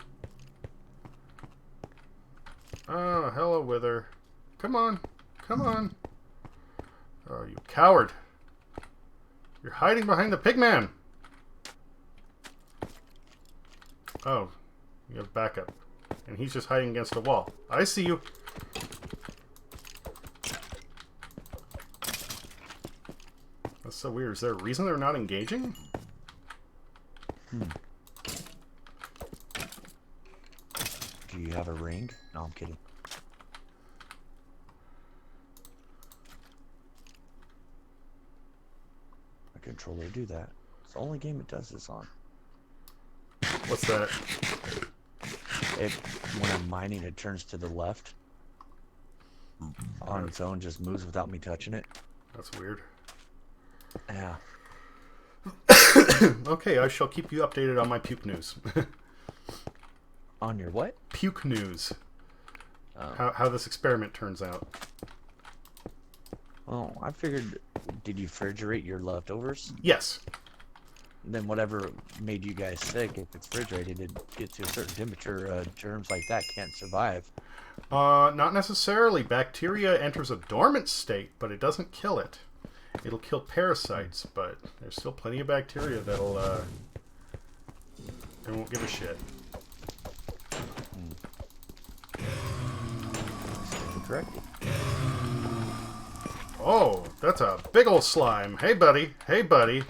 Oh, hello, Wither. Come on. Come on. Oh, you coward. You're hiding behind the pigman. Oh, you have backup. And he's just hiding against a wall. I see you. That's so weird. Is there a reason they're not engaging? Do you have a ring? No, I'm kidding. My controller do that. It's the only game it does this on. What's that? When I'm mining, it turns to the left. On its own, just moves without me touching it. That's weird. Yeah. Okay, I shall keep you updated on my puke news. On your what? Puke news. Oh. How this experiment turns out. Oh, I figured, did you refrigerate your leftovers? Yes. Then whatever made you guys sick, if it's refrigerated, it gets to a certain temperature, germs like that can't survive. Not necessarily. Bacteria enters a dormant state, but it doesn't kill it. It'll kill parasites, but there's still plenty of bacteria that'll, they won't give a shit. Corrected. Oh, that's a big old slime. Hey, buddy. Hey, buddy.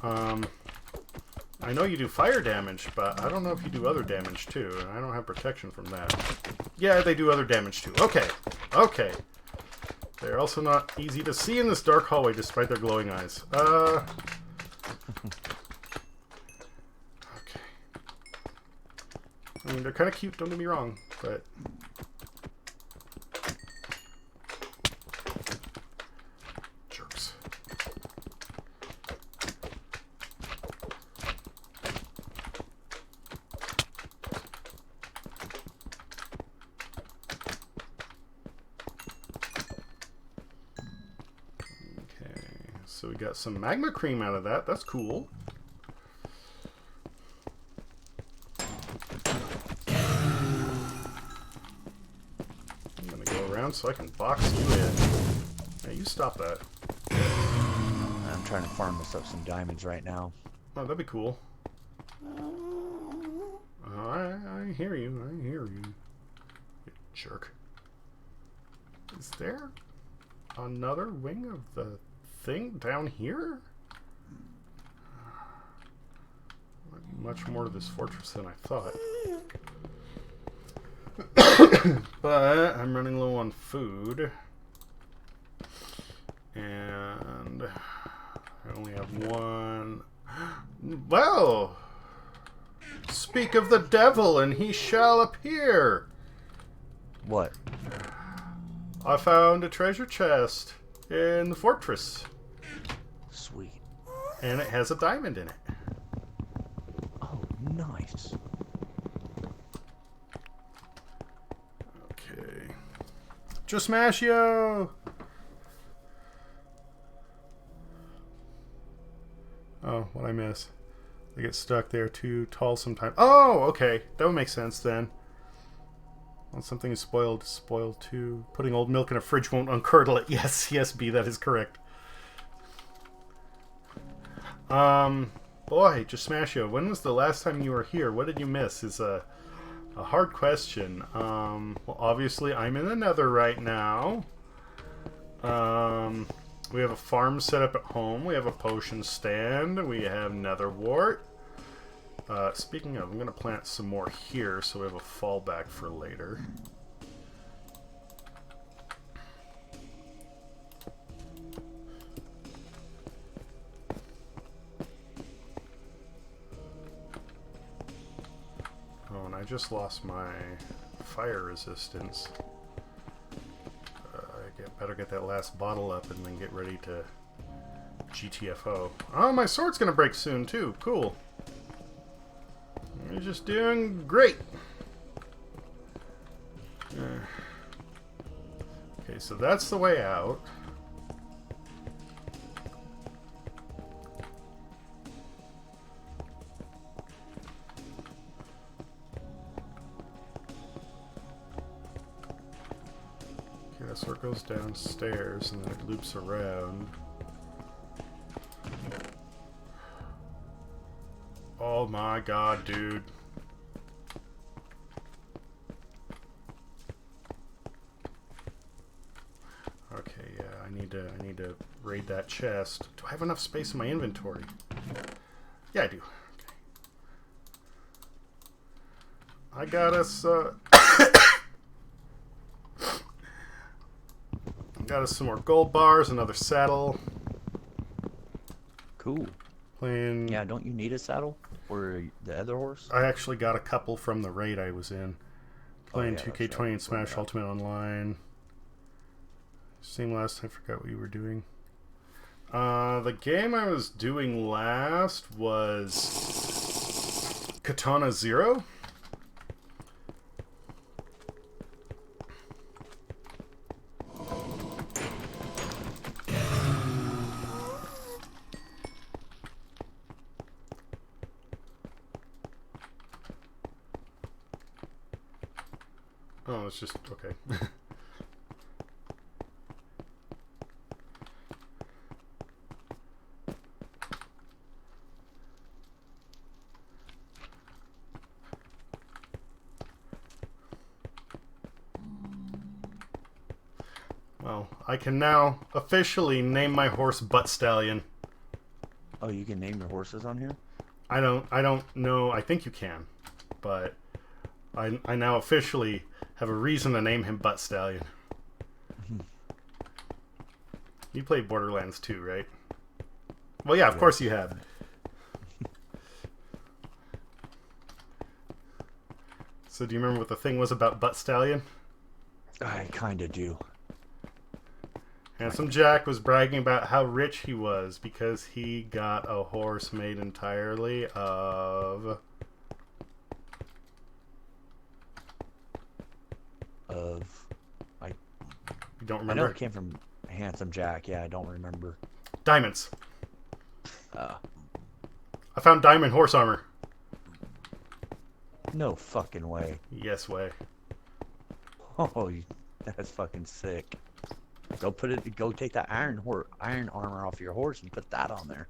I know you do fire damage, but I don't know if you do other damage, too. And I don't have protection from that. Yeah, they do other damage, too. Okay. Okay. They're also not easy to see in this dark hallway, despite their glowing eyes. Okay. I mean, they're kind of cute, don't get me wrong, but... jerks. So we got some magma cream out of that. That's cool. I'm going to go around so I can box you in. Hey, you stop that. I'm trying to farm myself some diamonds right now. Oh, that'd be cool. I hear you. I hear you. You jerk. Is there another wing of the thing down here? Might be much more to this fortress than I thought. But I'm running low on food. And I only have one. Well, speak of the devil and he shall appear. What? I found a treasure chest in the fortress. Sweet. And it has a diamond in it. Oh, nice. Okay. Just smash yo! Oh, what'd I miss? They get stuck there too tall sometimes. Oh, okay. That would make sense then. When something is spoiled, spoiled too. Putting old milk in a fridge won't uncurdle it. Yes, yes, B, that is correct. Boy, just smash you. When was the last time you were here? What did you miss? Is a hard question. Well, obviously, I'm in the Nether right now. We have a farm set up at home. We have a potion stand. We have nether wart. Speaking of, I'm going to plant some more here so we have a fallback for later. Oh, and I just lost my fire resistance. Better get that last bottle up and then get ready to GTFO. Oh, my sword's gonna break soon too. Cool. You're just doing great. Okay, so that's the way out. That's where it goes downstairs and then it loops around. Oh my god, dude. Okay, yeah, I need to raid that chest. Do I have enough space in my inventory? Yeah, I do. Okay. I got us got us some more gold bars, another saddle. Cool. Playing. Yeah, don't you need a saddle for the other horse? I actually got a couple from the raid I was in. Playing 2K20 right. and Smash Ultimate Online. Same last time, I forgot what you were doing. The game I was doing last was Katana Zero. Oh, it's just okay. Well, I can now officially name my horse Butt Stallion. Oh, you can name your horses on here? I don't know. I think you can, but I now officially have a reason to name him Butt Stallion. You played Borderlands 2, right? Well, yeah, of course you have. So do you remember what the thing was about Butt Stallion? I kind of do. Handsome Jack was bragging about how rich he was because he got a horse made entirely of... You don't remember? I know it came from Handsome Jack. Yeah, I don't remember. Diamonds. I found diamond horse armor. No fucking way. Yes way. Oh, that's fucking sick. Go put it. Go take that iron armor off your horse and put that on there.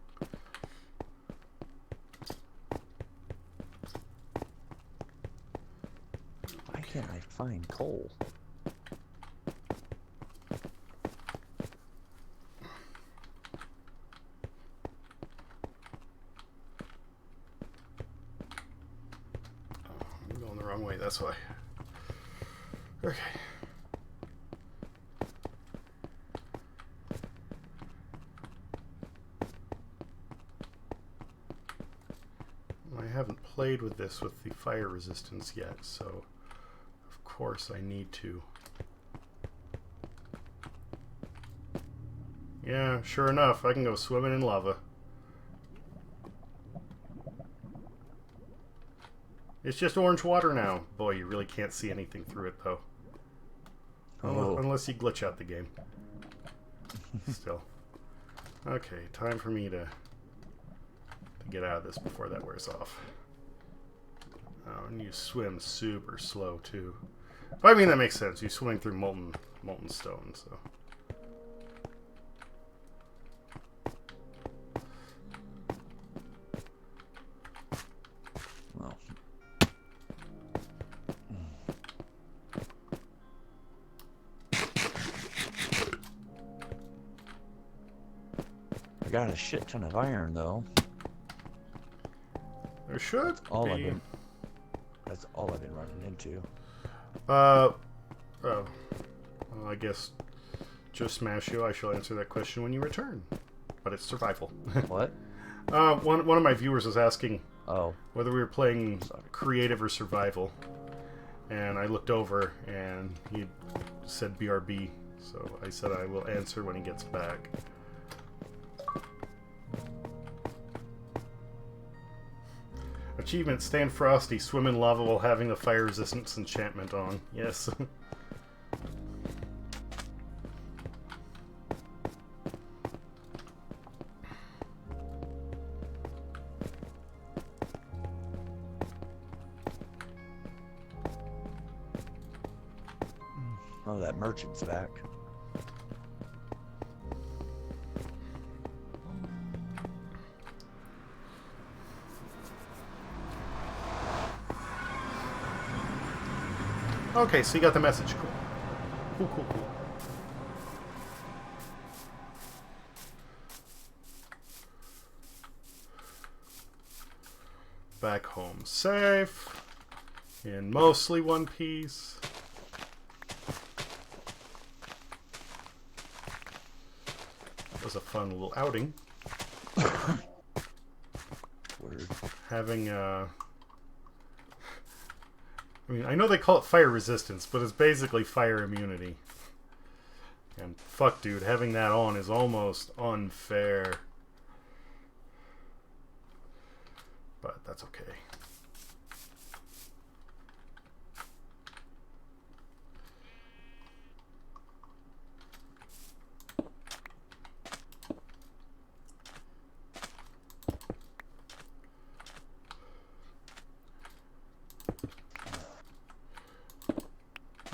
Why can't I find coal? I'm going the wrong way. That's why. Okay. I haven't played with this with the fire resistance yet, so of course I need to. Yeah, sure enough, I can go swimming in lava. It's just orange water now. Boy, you really can't see anything through it, though. Oh. Unless you glitch out the game. Still. Okay, time for me to can get out of this before that wears off. Oh, and you swim super slow too. But I mean that makes sense. You swing through molten stone, so. Well. I got a shit ton of iron though. There should be. That's all I've been running into. Oh. Well, I guess just smash you. I shall answer that question when you return. But it's survival. What? One of my viewers was asking whether we were playing creative or survival. And I looked over and he said BRB. So I said I will answer when he gets back. Achievement, stand frosty, swim in lava while having the fire resistance enchantment on. Yes. Oh, that merchant's back. Okay, so you got the message. Cool. Cool. Back home safe. In mostly one piece. That was a fun little outing. Word. Having I mean, I know they call it fire resistance, but it's basically fire immunity. And fuck, dude, having that on is almost unfair. But that's okay.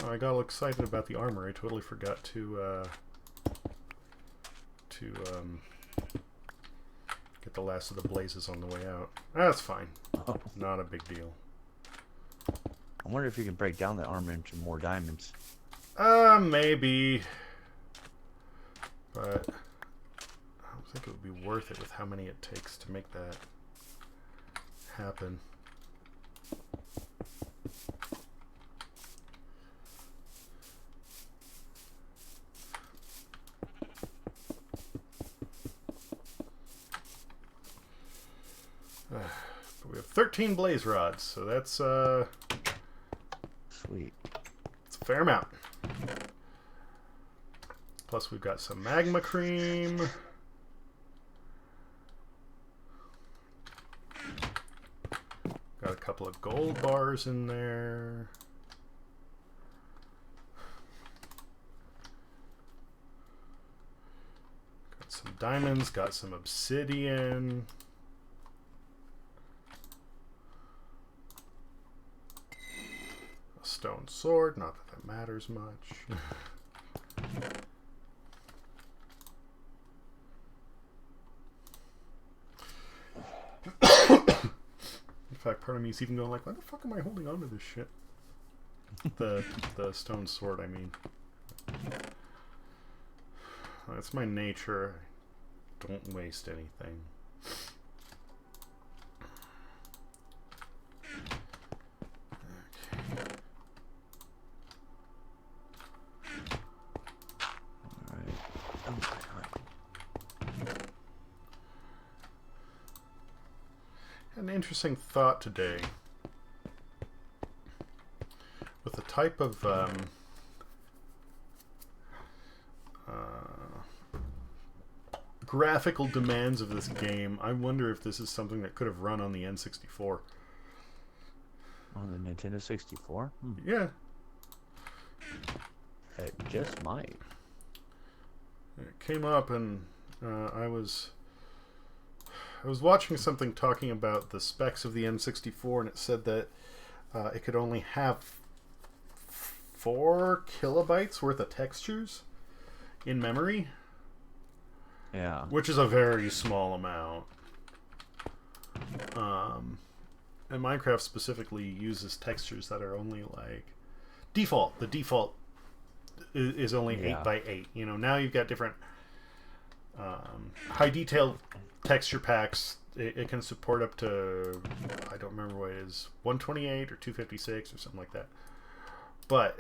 I got all excited about the armor. I totally forgot to get the last of the blazes on the way out. That's fine. Oh. Not a big deal. I wonder if you can break down that armor into more diamonds. Maybe. But I don't think it would be worth it with how many it takes to make that happen. But we have 13 blaze rods, so that's Sweet. it's a fair amount. Plus we've got some magma cream. Got a couple of gold bars in there. Got some diamonds, got some obsidian. A stone sword, not that that matters much. In fact, part of me is even going like, why the fuck am I holding on to this shit? The stone sword, I mean. That's my nature. Don't waste anything. An interesting thought today with the type of graphical demands of this game. I wonder if this is something that could have run on the N64. On the Nintendo 64? Yeah. It just might. It came up and I was I was watching something talking about the specs of the N64, and it said that it could only have 4 kilobytes worth of textures in memory. Yeah. Which is a very small amount. And Minecraft specifically uses textures that are only like default. The default is only 8 by 8. You know, now you've got different high detailed texture packs. It can support up to, I don't remember what it is, 128 or 256 or something like that. But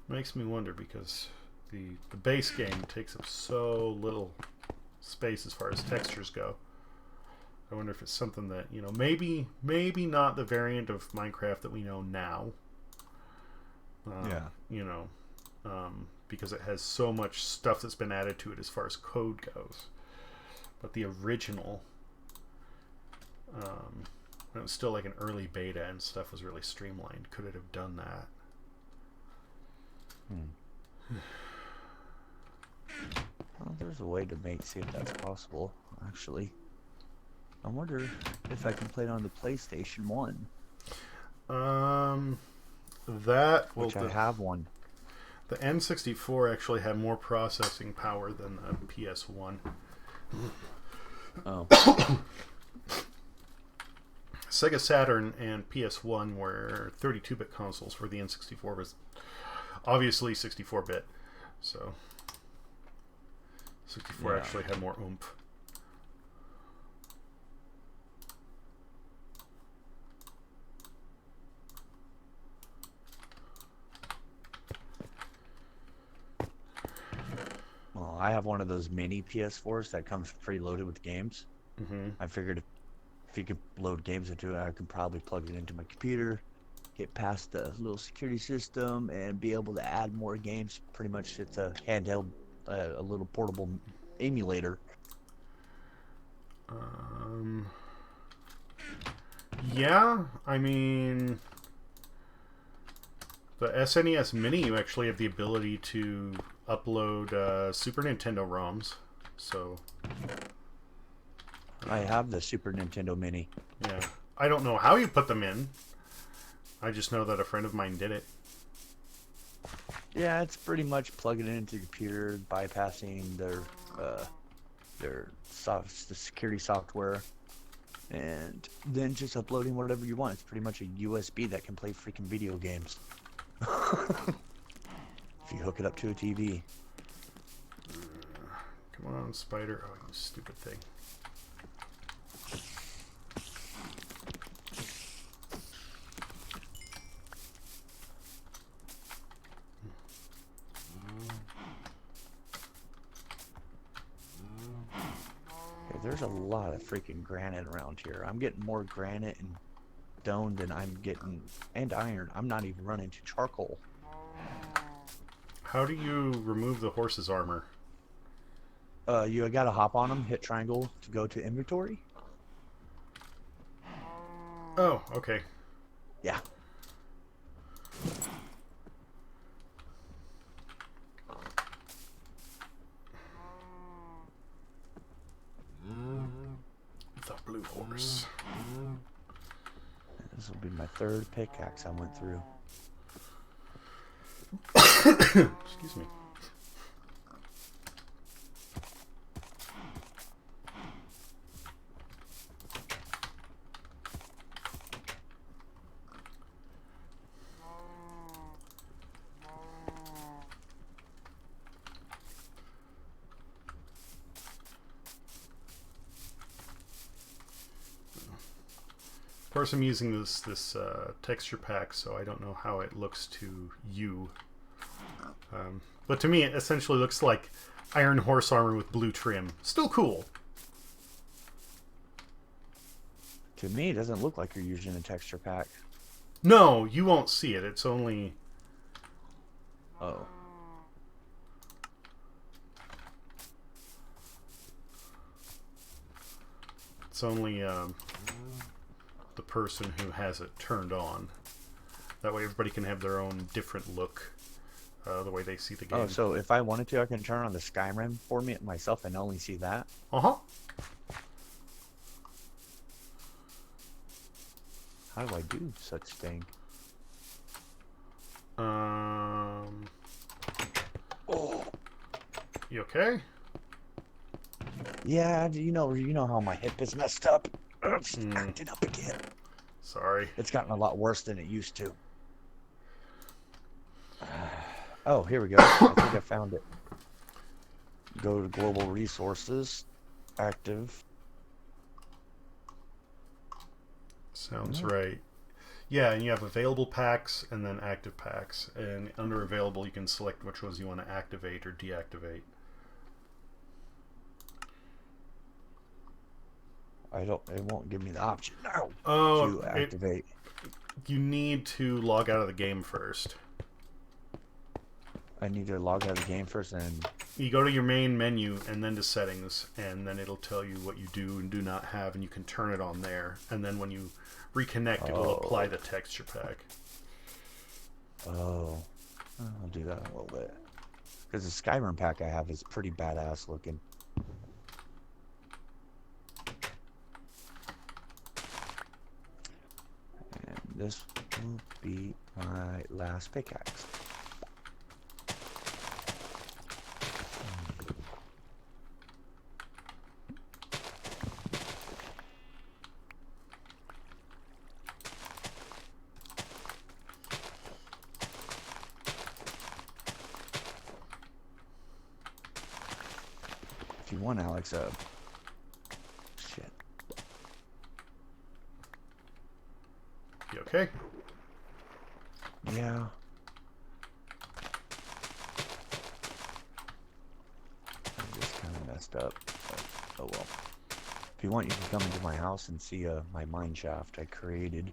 makes me wonder, because the base game takes up so little space as far as textures go. I wonder if it's something that, you know, maybe not the variant of Minecraft that we know now. You know, because it has so much stuff that's been added to it as far as code goes. But the original, when it was still like an early beta and stuff was really streamlined, could it have done that? Well, there's a way to see if that's possible, actually. I wonder if I can play it on the PlayStation 1. Which I have one. The N64 actually had more processing power than the PS1. Oh. Sega Saturn and PS1 were 32-bit consoles, where the N64 was obviously 64-bit. So 64 actually had more oomph. Well, I have one of those mini PS4s that comes preloaded with games. I figured if you could load games into it, I could probably plug it into my computer, get past the little security system, and be able to add more games. Pretty much it's a handheld, a little portable emulator. Yeah, I mean, the SNES Mini, you actually have the ability to upload Super Nintendo ROMs. So I have the Super Nintendo Mini. yeah, I don't know how you put them in. I just know that a friend of mine did it. Yeah, it's pretty much plugging it into the computer, bypassing the security software, and then just uploading whatever you want. It's pretty much a USB that can play freaking video games. If you hook it up to a TV. Come on, spider. Oh, you stupid thing. Okay, there's a lot of freaking granite around here. I'm getting more granite and stone than I'm getting, and iron. I'm not even running to charcoal. How do you remove the horse's armor? You gotta hop on them, hit triangle to go to inventory. Oh, okay. Yeah. The blue horse. This will be my third pickaxe I went through. Excuse me. Of course, I'm using this texture pack, so I don't know how it looks to you. But to me, it essentially looks like iron horse armor with blue trim. Still cool. To me, it doesn't look like you're using a texture pack. No, you won't see it. It's only... Oh. It's only the person who has it turned on. That way everybody can have their own different look, the way they see the game. Oh, so if I wanted to, I can turn on the Skyrim for me myself and only see that? Uh-huh. How do I do such thing? Oh. You okay? Yeah, you know how my hip is messed up. It's acting up again. Sorry. It's gotten a lot worse than it used to. Oh, here we go. I think I found it. Go to global resources, active. Sounds right. Yeah, and you have available packs and then active packs. And under available, you can select which ones you want to activate or deactivate. It won't give me the option now Oh, to activate. You need to log out of the game first. I need to log out of the game first and... You go to your main menu and then to settings, and then it'll tell you what you do and do not have, and you can turn it on there. And then when you reconnect, it will apply the texture pack. Oh. I'll do that in a little bit. Because the Skyrim pack I have is pretty badass looking. And this will be my last pickaxe. If you want, Alex, shit. You okay? Yeah. I'm just kind of messed up. But, oh well. If you want, you can come into my house and see my mine shaft I created.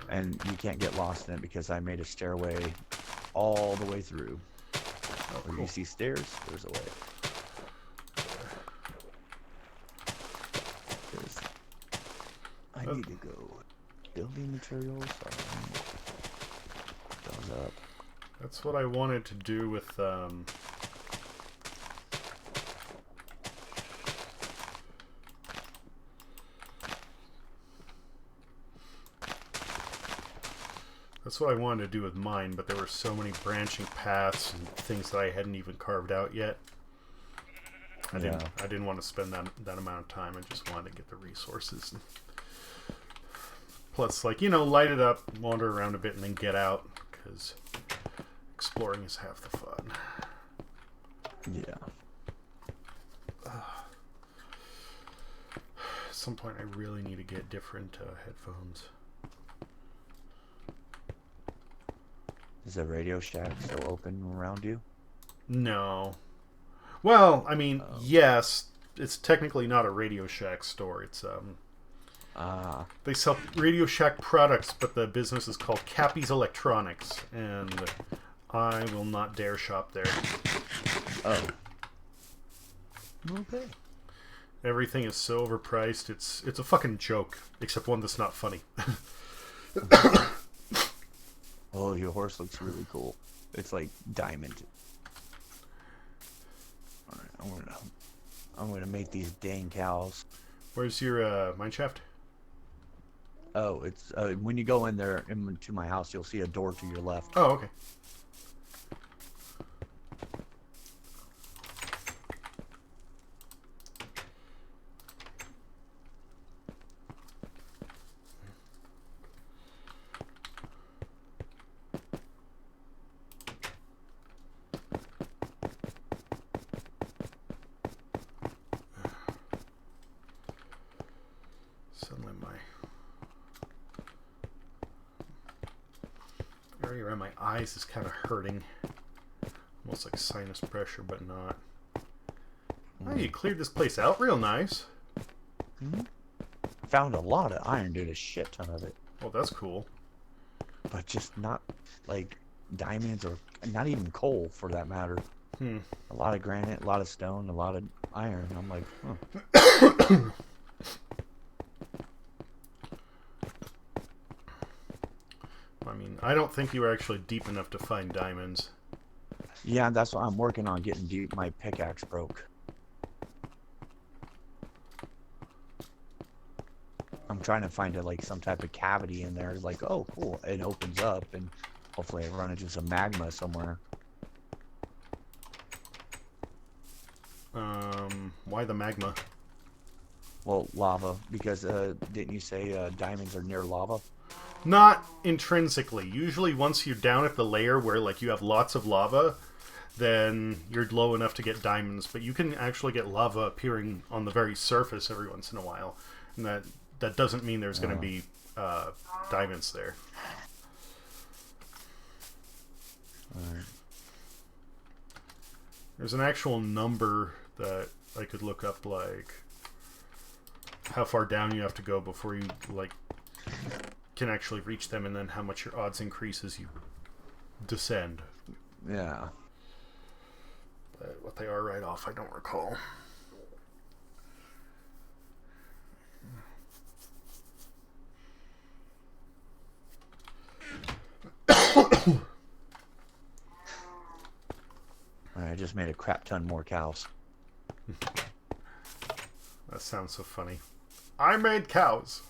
And you can't get lost in it because I made a stairway all the way through. Oh, Where cool. you see stairs, there's a way. I need to go. Building materials. Those up. That's what I wanted to do with That's what I wanted to do with mine, but there were so many branching paths and things that I hadn't even carved out yet. I didn't want to spend that amount of time. I just wanted to get the resources. Plus, like, light it up, wander around a bit, and then get out, because exploring is half the fun. Yeah. At some point, I really need to get different headphones. Is the Radio Shack still open around you? No. Well, I mean, yes. It's technically not a Radio Shack store. It's they sell Radio Shack products, but the business is called Cappy's Electronics, and I will not dare shop there. Oh. Okay. Everything is so overpriced. It's a fucking joke, except one that's not funny. Oh, your horse looks really cool. It's like diamond. All right, I'm gonna make these dang cows. Where's your mineshaft? Oh, it's when you go in there into my house, you'll see a door to your left. Oh, okay. Suddenly my area around my eyes is kind of hurting. Almost like sinus pressure, but not. Oh, you cleared this place out real nice. Found a lot of iron, dude, a shit ton of it. Well, that's cool. But just not like diamonds or not even coal for that matter. A lot of granite, a lot of stone, a lot of iron. I'm like, huh. I mean, I don't think you were actually deep enough to find diamonds. Yeah, that's what I'm working on, getting deep. My pickaxe broke. I'm trying to find like some type of cavity in there. Like, oh, cool. It opens up, and hopefully I run into some magma somewhere. Why the magma? Well, lava, because didn't you say diamonds are near lava? Not intrinsically. Usually once you're down at the layer where like you have lots of lava, then you're low enough to get diamonds, but you can actually get lava appearing on the very surface every once in a while. And that doesn't mean there's going to be diamonds there. Alright. There's an actual number that I could look up, like how far down you have to go before you like can actually reach them, and then how much your odds increase as you descend. Yeah. But what they are right off, I don't recall. Alright, I just made a crap ton more cows. That sounds so funny. I made cows.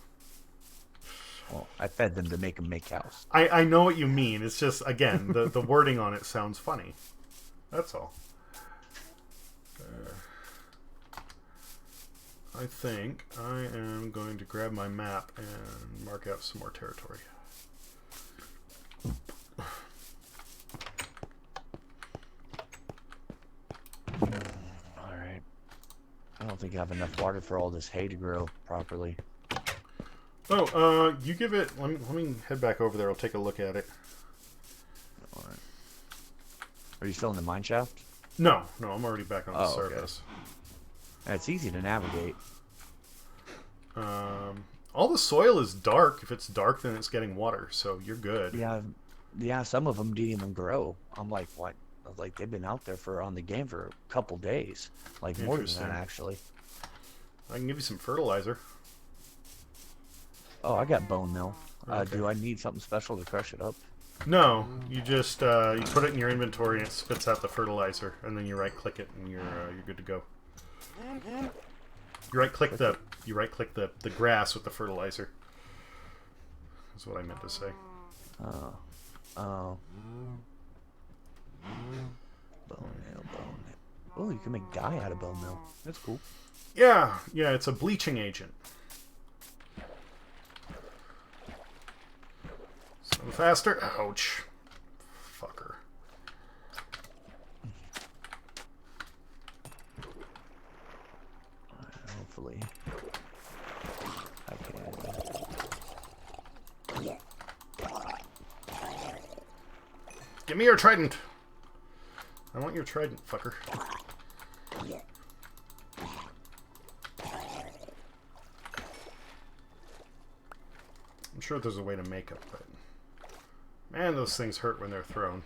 Well, I fed them to make them make cows. I know what you mean. It's just, again, the wording on it sounds funny. That's all. I think I am going to grab my map and mark out some more territory. Alright. I don't think I have enough water for all this hay to grow properly. Oh, you give it... Let me head back over there. I'll take a look at it. Alright. Are you still in the mine shaft? No, I'm already back on the Oh, okay. surface. It's easy to navigate. All the soil is dark. If it's dark, then it's getting water, so you're good. Yeah, some of them didn't even grow. I'm like, what? Like, they've been out there on the game for a couple days. Like, more than that, actually. I can give you some fertilizer. Oh, I got bone mill. Okay. Do I need something special to crush it up? No, you just you put it in your inventory and it spits out the fertilizer, and then you right-click it and you're good to go. You right-click the grass with the fertilizer. That's what I meant to say. Oh. Bone mill. Oh, you can make dye out of bone mill. That's cool. Yeah, it's a bleaching agent. So faster. Ouch. Fucker. Hopefully. I can. Give me your trident. I want your trident, fucker. I'm sure there's a way to make it, but... Man, those things hurt when they're thrown.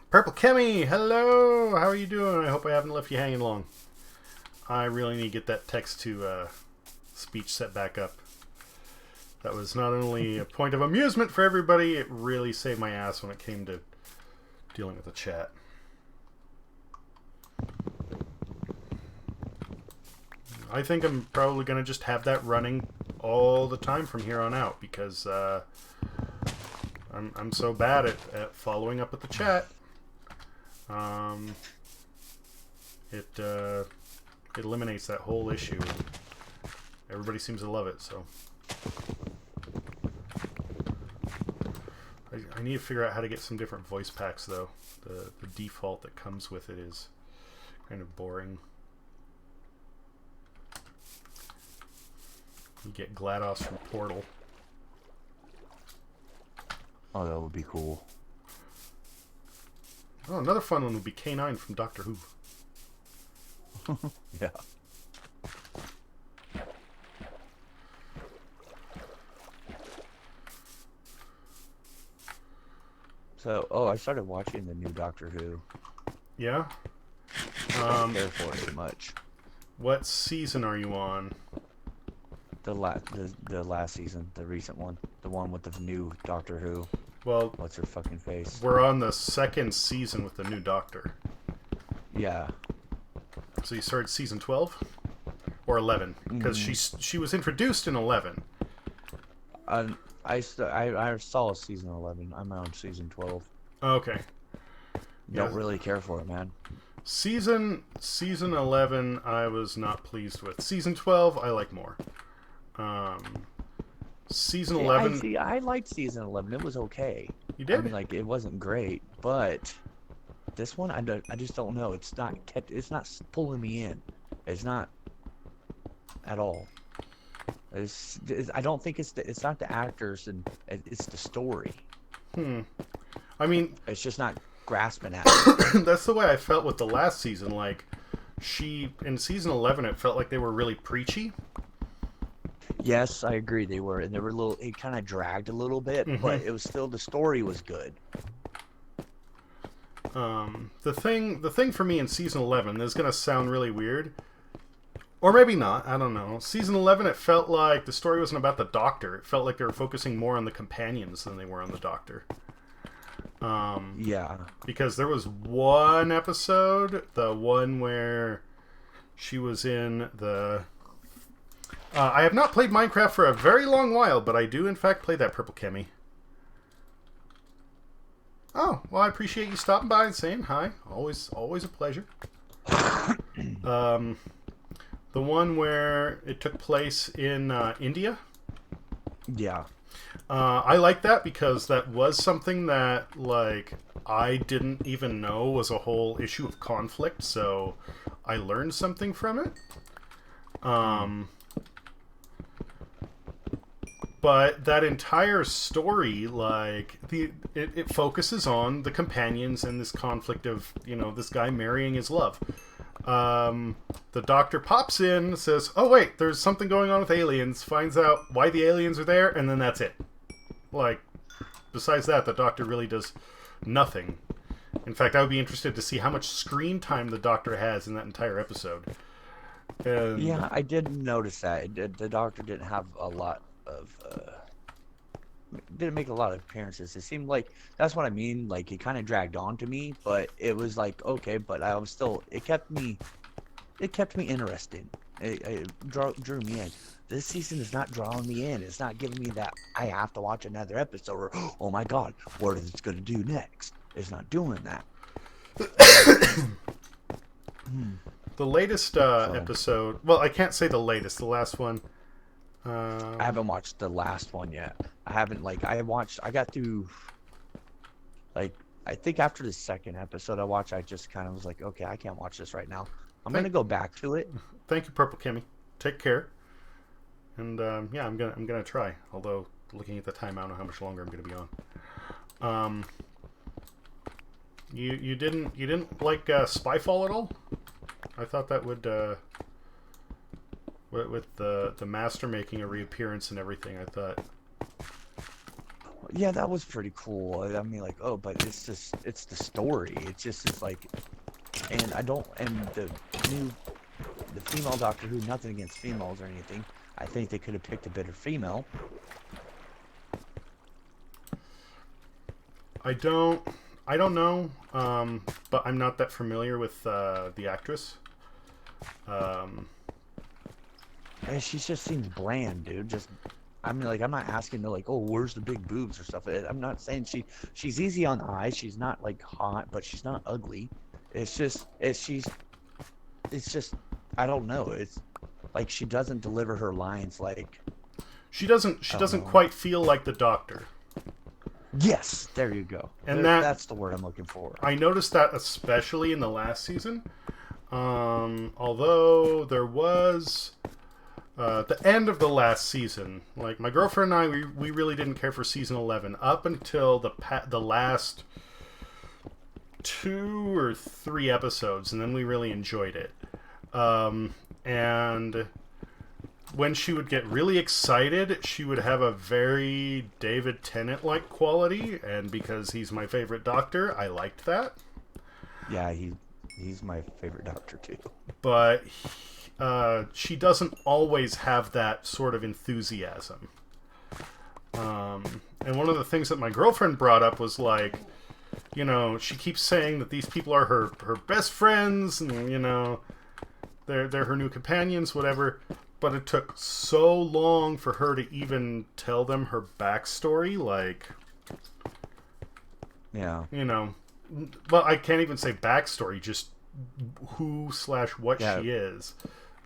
Purple Kemi, hello! How are you doing? I hope I haven't left you hanging long. I really need to get that text-to speech set back up. That was not only a point of amusement for everybody, it really saved my ass when it came to dealing with the chat. I think I'm probably going to just have that running all the time from here on out, because I'm so bad at following up with the chat. It eliminates that whole issue. Everybody seems to love it, so... I need to figure out how to get some different voice packs, though. The default that comes with it is kind of boring. You get GLaDOS from Portal. Oh, that would be cool. Oh, another fun one would be K9 from Doctor Who. Yeah. So, I started watching the new Doctor Who. Yeah? I don't care for it much. What season are you on? The last season, the recent one, the one with the new Doctor Who. Well, What's her fucking face? we're on the second season with the new Doctor. Yeah. So you started season 12 or 11 because she was introduced in 11. I saw season 11. I'm on season 12. Okay. Don't Yeah. really care for it, man. Season 11 I was not pleased with. Season 12 I like more. Season 11 I liked season 11. It was okay. You did? I mean, like, it wasn't great, but this one, I just don't know. It's not pulling me in. It's not at all. I don't think it's not the actors, and it's the story. I mean, It's just not grasping at me. that's the way I felt with the last season. Like, in season 11 it felt like they were really preachy. Yes, I agree. They were, and they were a little. It kind of dragged a little bit, but it was still, the story was good. The thing for me in season 11, this is gonna sound really weird, or maybe not. I don't know. Season 11, it felt like the story wasn't about the Doctor. It felt like they were focusing more on the companions than they were on the Doctor. Yeah. Because there was one episode, the one where she was in the. I have not played Minecraft for a very long while, but I do in fact play that Purple Chemi. Oh, well, I appreciate you stopping by and saying hi. Always a pleasure. The one where it took place in India. Yeah. I like that because that was something that, like, I didn't even know was a whole issue of conflict, so I learned something from it. But that entire story, like, it focuses on the companions and this conflict of, this guy marrying his love. The Doctor pops in, says, oh wait, there's something going on with aliens, finds out why the aliens are there, and then that's it. Like, besides that, the Doctor really does nothing. In fact, I would be interested to see how much screen time the Doctor has in that entire episode. And Yeah, I did notice that. The Doctor didn't have a lot of didn't make a lot of appearances. It seemed like, that's what I mean, like, it kind of dragged on to me, but it was like, okay, but I was still, it kept me interested. It drew me in. This season is not drawing me in. It's not giving me that I have to watch another episode, or oh my god, what is it going to do next? It's not doing that. the latest episode, well, I can't say the latest, the last one. I haven't watched the last one yet. I haven't, like, I got through, like, I think after the second episode I just kind of was like, okay, I can't watch this right now. I'm going to go back to it. Thank you, Purple Chemi. Take care. And yeah, I'm gonna try. Although, looking at the time, I don't know how much longer I'm gonna be on. You didn't like Spyfall at all? I thought that would with the Master making a reappearance and everything. I thought. Yeah, that was pretty cool. I mean, like, oh, but it's the story. It's like, and the female Doctor Who, nothing against females or anything. I think they could have picked a better female. I don't know, but I'm not that familiar with the actress. And she just seems bland, dude. Just, I mean, like, I'm not asking to, like, oh, where's the big boobs or stuff. I'm not saying she's easy on the eyes. She's not, like, hot, but she's not ugly. It's just, I don't know. It's like she doesn't deliver her lines like. She doesn't quite feel like the Doctor. Yes, there you go. And that's the word I'm looking for. I noticed that especially in the last season. Although there was the end of the last season, like, my girlfriend and I, we really didn't care for season 11 up until the last 2 or 3 episodes, and then we really enjoyed it. And when she would get really excited, she would have a very David Tennant-like quality, and because he's my favorite Doctor, I liked that. Yeah, he's my favorite Doctor too. But she doesn't always have that sort of enthusiasm. And one of the things that my girlfriend brought up was like, you know, she keeps saying that these people are her best friends, and you know, they're her new companions, whatever. But it took so long for her to even tell them her backstory, like, Yeah. you know, well, I can't even say backstory, just who/what Yeah. she is.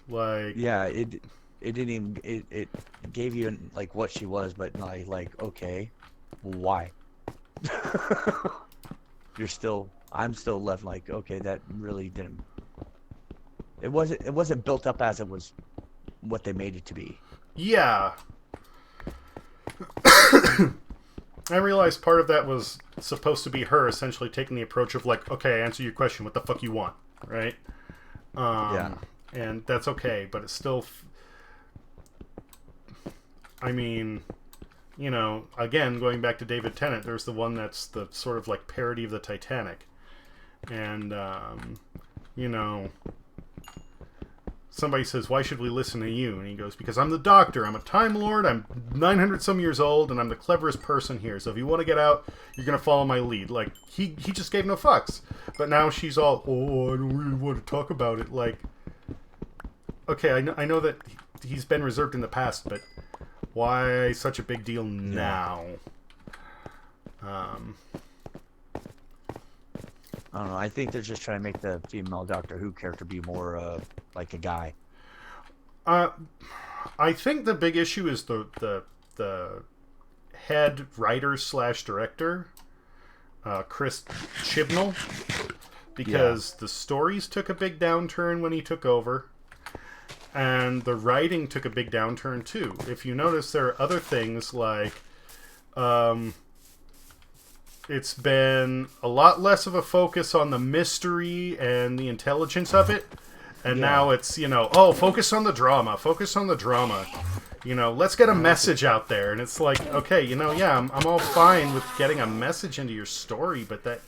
Like, Yeah, it didn't even it gave you like what she was, but like okay, why? I'm still left like, okay, that really didn't. It wasn't built up as it was what they made it to be. yeah. I realized part of that was supposed to be her essentially taking the approach of like, okay, I answer your question, what the fuck you want, right? Yeah. And that's okay, but it's still, I mean, you know, again, going back to David Tennant, there's the one that's the sort of like parody of the Titanic. And, you know, somebody says, why should we listen to you? And he goes, because I'm the Doctor. I'm a Time Lord. I'm 900 some years old, and I'm the cleverest person here. So if you want to get out, you're going to follow my lead. Like, he just gave no fucks. But now she's all, oh, I don't really want to talk about it. Like, okay, I know that he's been reserved in the past, but why such a big deal now? I don't know. I think they're just trying to make the female Doctor Who character be more like a guy. I think the big issue is the head writer / director, Chris Chibnall, because the stories took a big downturn when he took over, and the writing took a big downturn too. If you notice, there are other things like it's been a lot less of a focus on the mystery and the intelligence of it. And now it's, you know, oh, focus on the drama. Focus on the drama. You know, let's get a message out there. And it's like, okay, you know, yeah, I'm all fine with getting a message into your story. But that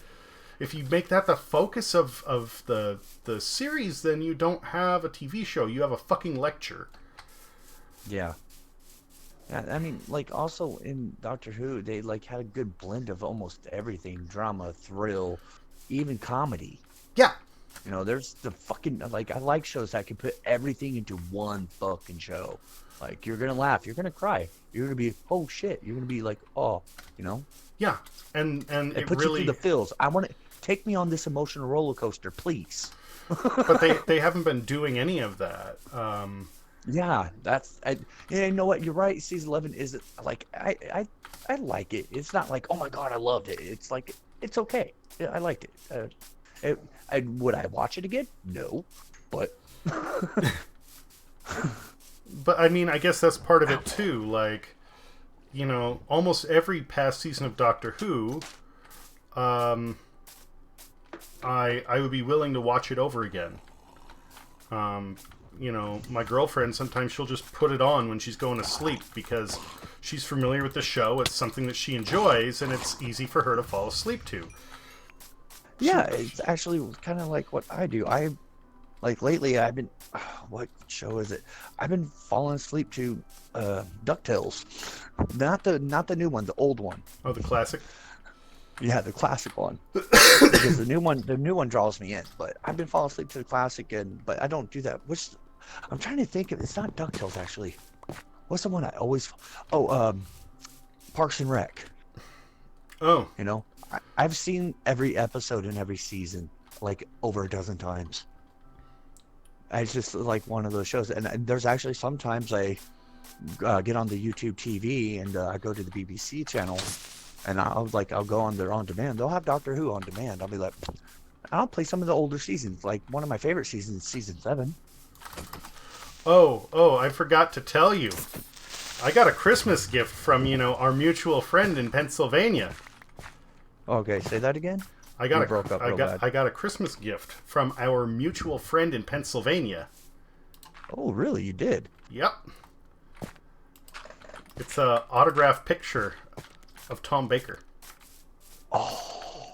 if you make that the focus of the series, then you don't have a TV show. You have a fucking lecture. Yeah. Yeah, I mean, like, also in Doctor Who, they, like, had a good blend of almost everything. Drama, thrill, even comedy. Yeah. You know, there's the fucking, like, I like shows that can put everything into one fucking show. Like, you're gonna laugh, you're gonna cry, you're gonna be, oh shit, you're gonna be like, oh, you know? Yeah. And It it puts really... you through the feels. I want to, take me on this emotional roller coaster, please. But they haven't been doing any of that. Yeah, yeah, you know what? You're right. Season 11 is like I like it. It's not like, oh my god, I loved it. It's like it's okay. Yeah, I liked it. Would I watch it again? No, but but I mean, I guess that's part of it too. Like, you know, almost every past season of Doctor Who, I would be willing to watch it over again. You know, my girlfriend, sometimes she'll just put it on when she's going to sleep because she's familiar with the show. It's something that she enjoys, and it's easy for her to fall asleep to. yeah, it's actually kind of like what I do. Like lately I've been, what show is it? I've been falling asleep to DuckTales, not the new one, the old one. Oh, the classic? Yeah, the classic one. Because the new one draws me in. But I've been falling asleep to the classic, but I don't do that. I'm trying to think of. It's not DuckTales actually. What's the one I always? Oh, Parks and Rec. Oh, You know, I've seen every episode in every season like over a dozen times. It's just like one of those shows, and there's actually sometimes I get on the YouTube TV and I go to the BBC channel. And I'll go on their on demand. They'll have Doctor Who on demand. I'll be like, I'll play some of the older seasons. Like one of my favorite seasons, season 7. Oh, I forgot to tell you. I got a Christmas gift from, you know, our mutual friend in Pennsylvania. Okay, say that again. I got a Christmas gift from our mutual friend in Pennsylvania. Oh, really? You did? Yep. It's a autographed picture of Tom Baker. Oh,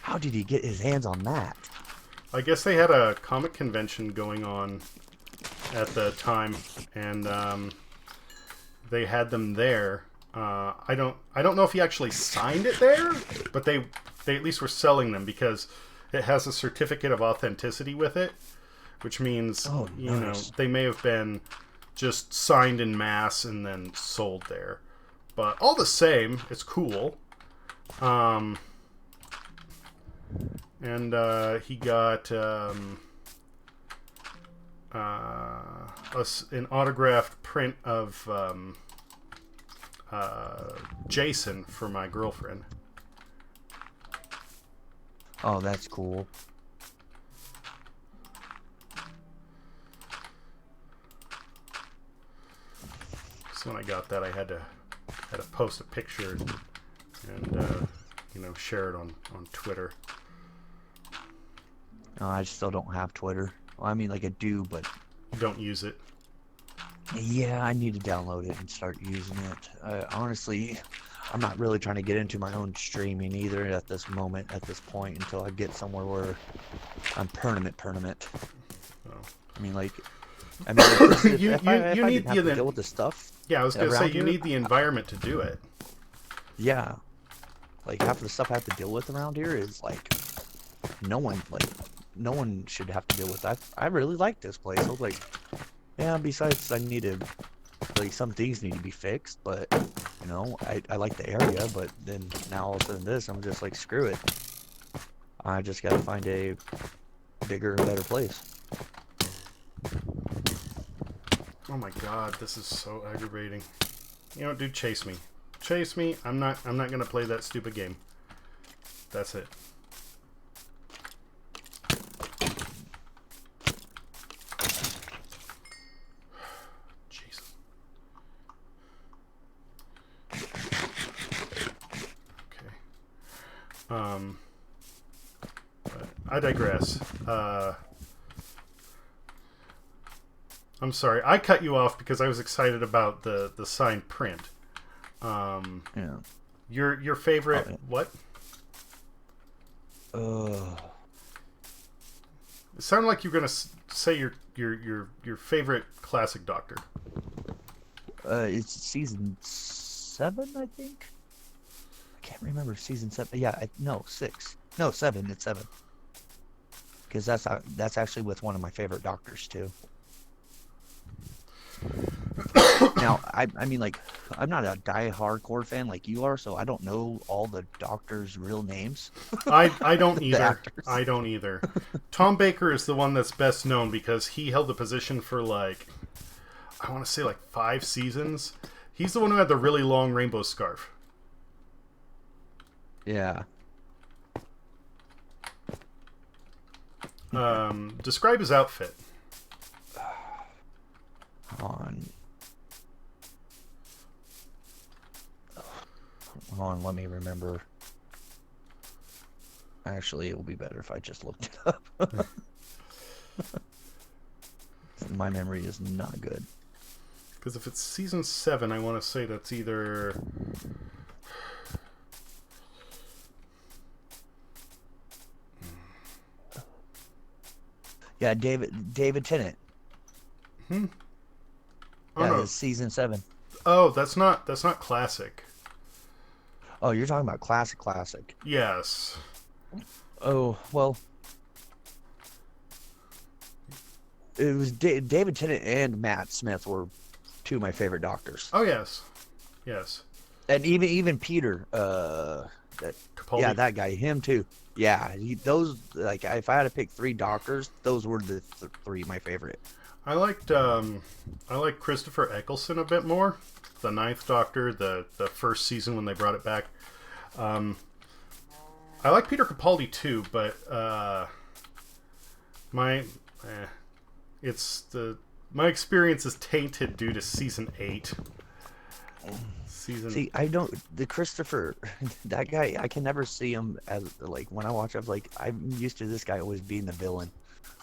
how did he get his hands on that? I guess they had a comic convention going on at the time, and they had them there. I don't know if he actually signed it there, but they at least were selling them because it has a certificate of authenticity with it, which means you know they may have been just signed in mass and then sold there. But all the same, it's cool. And he got an autographed print of Jason for my girlfriend. Oh, that's cool. So when I got that, I had to post a picture and you know, share it on Twitter. I still don't have Twitter. Well, I mean, like I do, but Don't use it. yeah, I need to download it and start using it. Honestly, I'm not really trying to get into my own streaming either at this moment, at this point, until I get somewhere where I'm permanent. Oh. I mean, like, if I you need didn't have to deal with the stuff. Yeah, I was gonna say around you here, need the environment to do it. Yeah, like half of the stuff I have to deal with around here is like no one should have to deal with that. I really like this place. I was like, yeah. Besides, I need to like some things need to be fixed, but you know, I like the area. But then now all of a sudden this, I'm just like, screw it. I just gotta find a bigger and better place. Oh my god, this is so aggravating. You know what, dude, chase me. Chase me. I'm not gonna play that stupid game. That's it. Jeez. Okay. But I digress. I'm sorry. I cut you off because I was excited about the signed print. Yeah. Your favorite what? Uh, It sounded like you were gonna say your favorite classic Doctor. It's season 7, I think. I can't remember season 7. Yeah, no, 6. No, 7. It's 7. Because that's actually with one of my favorite Doctors too. Now, I mean, like, I'm not a hardcore fan like you are, so I don't know all the Doctors' real names. I don't either. actors. I don't either. Tom Baker is the one that's best known because he held the position for like, I want to say like 5 seasons. He's the one who had the really long rainbow scarf. Yeah. Describe his outfit. Hold on, let me remember. Actually, it will be better if I just looked it up. My memory is not good. Because if it's season 7, I want to say that's either... Yeah, David Tennant. Oh, Yeah, no. it's season 7. Oh, that's not classic. Oh, you're talking about classic. Yes. Oh, well, it was David Tennant and Matt Smith were two of my favorite Doctors. Oh, yes. Yes. And even Peter, Capaldi. yeah, that guy, him too. Yeah, those, like, if I had to pick 3 Doctors, those were the 3 my favorite. I liked Christopher Eccleston a bit more. The 9th Doctor, the first season when they brought it back. I like Peter Capaldi too, but my experience is tainted due to season 8. See, I don't, the Christopher, that guy, I can never see him as, like, when I watch, I'm like, I'm used to this guy always being the villain.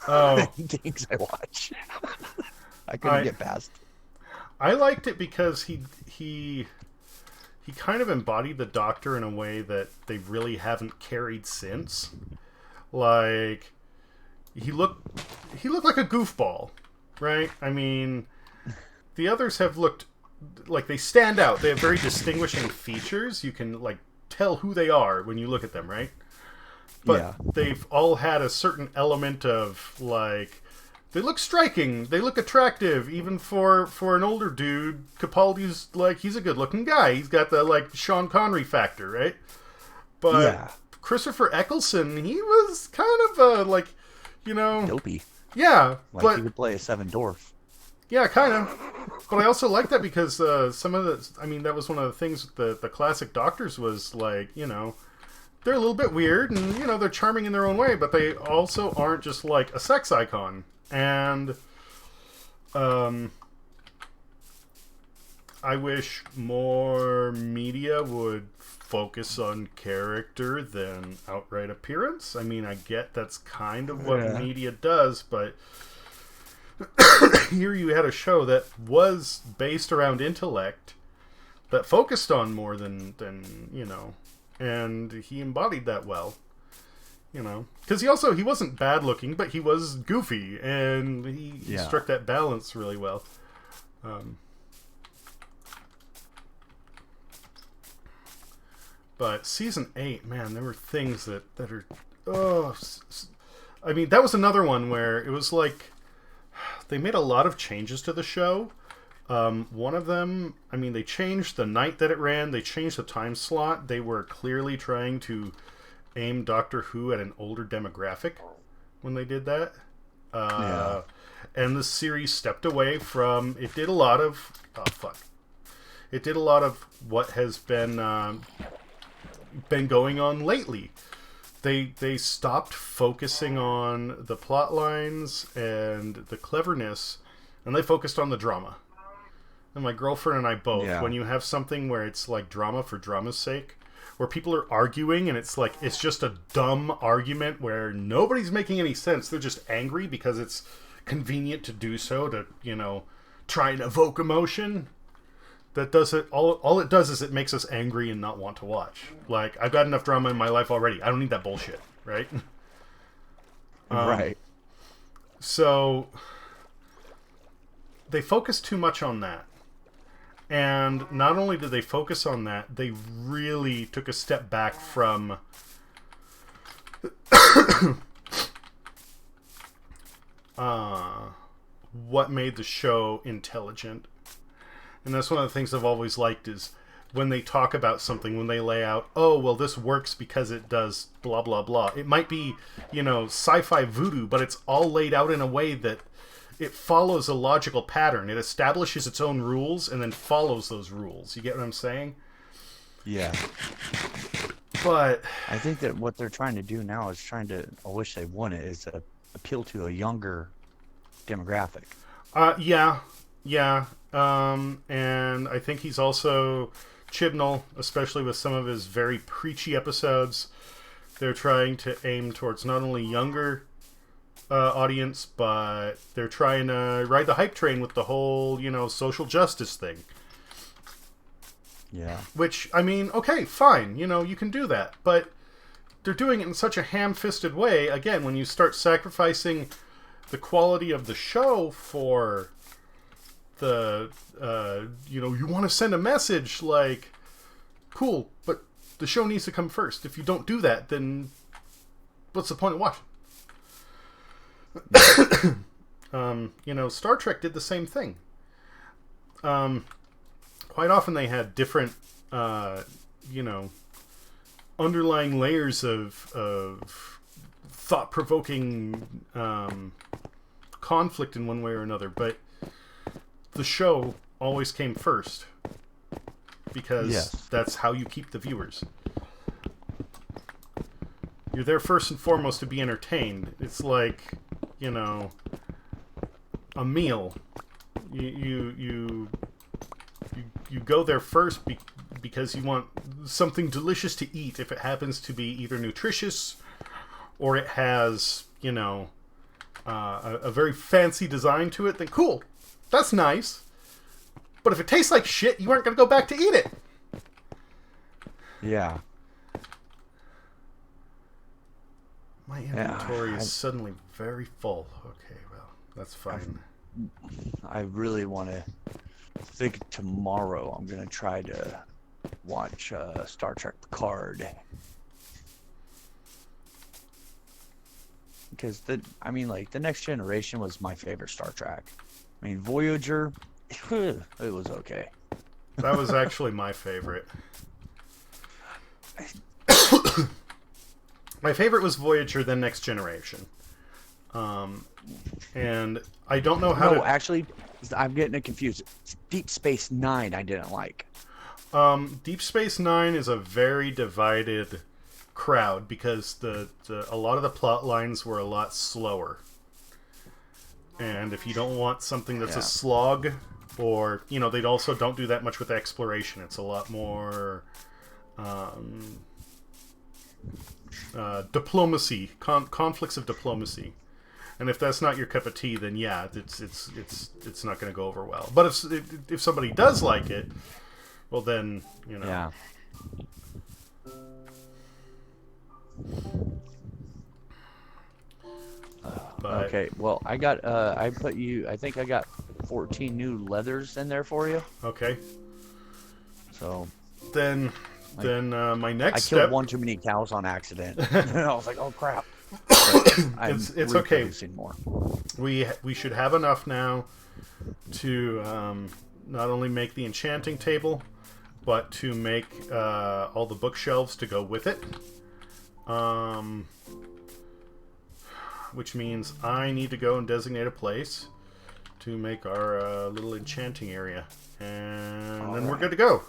Oh, Things I watch. I couldn't get past. I liked it because he kind of embodied the Doctor in a way that they really haven't carried since. Like he looked like a goofball, right? I mean, the others have looked like they stand out. They have very distinguishing features. You can like tell who they are when you look at them, right? But Yeah. they've all had a certain element of like they look striking, they look attractive, even for an older dude. Capaldi's like he's a good looking guy. He's got the like Sean Connery factor, right? But Yeah. Christopher Eccleston, he was kind of a like, you know, Dopey. yeah, Like but he would play a seven dwarf. yeah, kind of. But I also like that because some of the, I mean, that was one of the things the classic Doctors was like, you know, they're a little bit weird and, you know, they're charming in their own way, but they also aren't just like a sex icon. And I wish more media would focus on character than outright appearance. I mean, I get that's kind of what media does, but here you had a show that was based around intellect that focused on more than you know, and he embodied that well, you know, because he wasn't bad looking, but he was goofy and he struck that balance really well. But season 8, man, there were things that are I mean, that was another one where it was like they made a lot of changes to the show. One of them, I mean, they changed the night that it ran. They changed the time slot. They were clearly trying to aim Doctor Who at an older demographic when they did that. And the series stepped away from... It did a lot of... Oh, fuck. It did a lot of what has been going on lately. They stopped focusing on the plot lines and the cleverness, and they focused on the drama. And my girlfriend and I both, when you have something where it's like drama for drama's sake, where people are arguing and it's like it's just a dumb argument where nobody's making any sense. They're just angry because it's convenient to do so to, you know, try and evoke emotion. That does it. All it does is it makes us angry and not want to watch. Like, I've got enough drama in my life already. I don't need that bullshit, right? Right. So they focus too much on that. And not only did they focus on that, they really took a step back from what made the show intelligent. And that's one of the things I've always liked is when they talk about something, when they lay out, oh, well, this works because it does blah, blah, blah. It might be, you know, sci-fi voodoo, but it's all laid out in a way that it follows a logical pattern. It establishes its own rules and then follows those rules. You get what I'm saying? Yeah. But I think that what they're trying to do now is I wish they won it, is to appeal to a younger demographic. Yeah. And I think he's also Chibnall, especially with some of his very preachy episodes. They're trying to aim towards not only younger audience, but they're trying to ride the hype train with the whole, you know, social justice thing. Yeah. Which, I mean, okay, fine, you know, you can do that, but they're doing it in such a ham-fisted way. Again, when you start sacrificing the quality of the show for the, you know, you want to send a message, like, cool, but the show needs to come first. If you don't do that, then what's the point of watching? You know, Star Trek did the same thing. Quite often they had different, you know, underlying layers of thought-provoking conflict in one way or another, but the show always came first because that's how you keep the viewers. You're there first and foremost to be entertained. It's like, you know, a meal. You go there first because you want something delicious to eat. If it happens to be either nutritious or it has, you know, a very fancy design to it, then cool. That's nice. But if it tastes like shit, you aren't going to go back to eat it. Yeah. My inventory is suddenly very full. Okay, well, that's fine. I really want to think tomorrow I'm gonna try to watch Star Trek Picard because I mean, like the Next Generation was my favorite Star Trek. I mean, Voyager, it was okay. That was actually my favorite. My favorite was Voyager, then Next Generation. And I don't know how No, to... actually, I'm getting it confused. Deep Space Nine I didn't like. Deep Space Nine is a very divided crowd because a lot of the plot lines were a lot slower. And if you don't want something that's a slog, or, you know, they also don't do that much with exploration. It's a lot more diplomacy, conflicts of diplomacy. And if that's not your cup of tea, then yeah, it's not going to go over well. But if somebody does like it, well then, you know. Yeah. But, okay, well, I think I got 14 new leathers in there for you. Okay. So. Then my next I killed step... one too many cows on accident. I was like, oh crap. It's okay. More. We should have enough now to not only make the enchanting table, but to make all the bookshelves to go with it. Which means I need to go and designate a place to make our little enchanting area, and then we're good to go.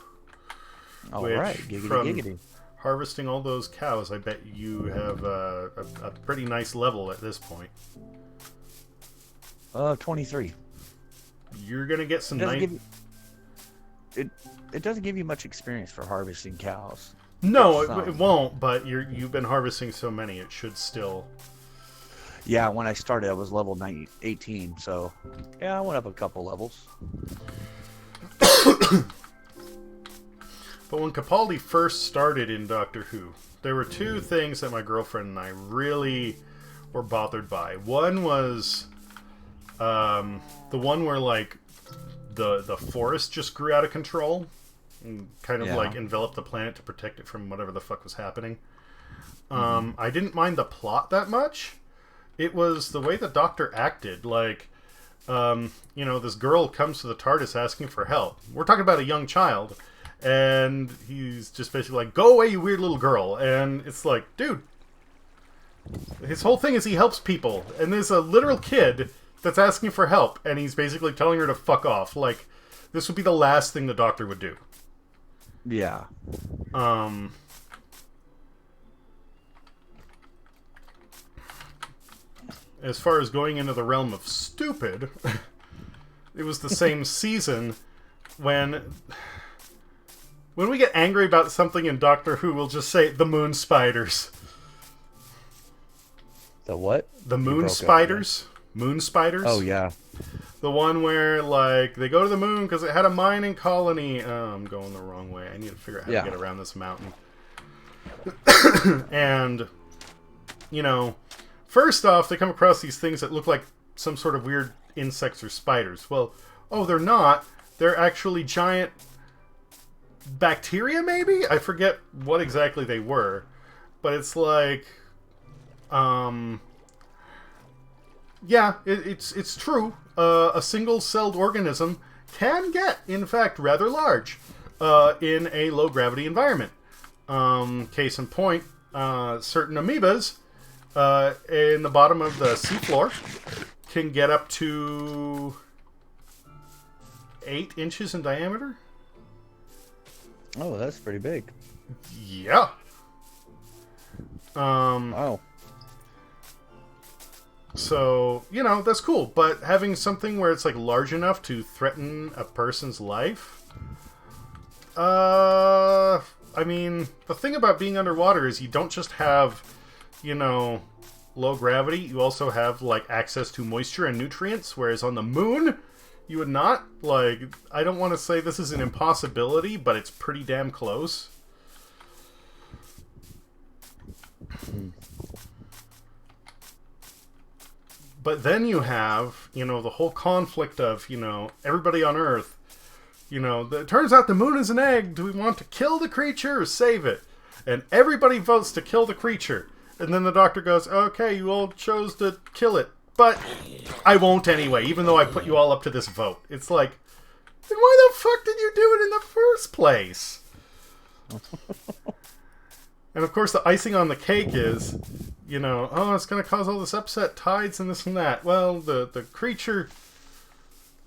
All right, giggity giggity. Harvesting all those cows, I bet you have a pretty nice level at this point. 23. You're gonna get some it doesn't give you much experience for harvesting cows. No, it won't. But you've been harvesting so many, it should still. Yeah, when I started, I was level 18, so yeah, I went up a couple levels. But when Capaldi first started in Doctor Who, there were two things that my girlfriend and I really were bothered by. One was the one where like the forest just grew out of control and kind of like enveloped the planet to protect it from whatever the fuck was happening. I didn't mind the plot that much. It was the way the Doctor acted. Like, you know, this girl comes to the TARDIS asking for help. We're talking about a young child. And he's just basically like, go away, you weird little girl. And it's like, dude, his whole thing is he helps people. And there's a literal kid that's asking for help. And he's basically telling her to fuck off. Like, this would be the last thing the Doctor would do. Yeah. As far as going into the realm of stupid, it was the same season when we get angry about something in Doctor Who, we'll just say the moon spiders. The what? The moon spiders. Moon spiders. Oh, yeah. The one where, like, they go to the moon because it had a mining colony. Oh, I'm going the wrong way. I need to figure out how to get around this mountain. And, you know, first off, they come across these things that look like some sort of weird insects or spiders. Well, they're not. They're actually giant bacteria, maybe? I forget what exactly they were. But it's like... yeah, it's true. A single-celled organism can get, in fact, rather large in a low-gravity environment. Case in point, certain amoebas in the bottom of the seafloor can get up to 8 inches in diameter. Oh, that's pretty big. Yeah. Wow. So, you know, that's cool. But having something where it's, like, large enough to threaten a person's life... I mean, the thing about being underwater is you don't just have, you know, low gravity. You also have, like, access to moisture and nutrients. Whereas on the moon, you would not. Like, I don't want to say this is an impossibility, but it's pretty damn close. But then you have, the whole conflict of, everybody on Earth, it turns out the moon is an egg. Do we want to kill the creature or save it? And everybody votes to kill the creature. And then the doctor goes, okay, you all chose to kill it. But I won't anyway, even though I put you all up to this vote. It's like, then why the fuck did you do it in the first place? And of course, the icing on the cake is, it's going to cause all this upset tides and this and that. Well, the creature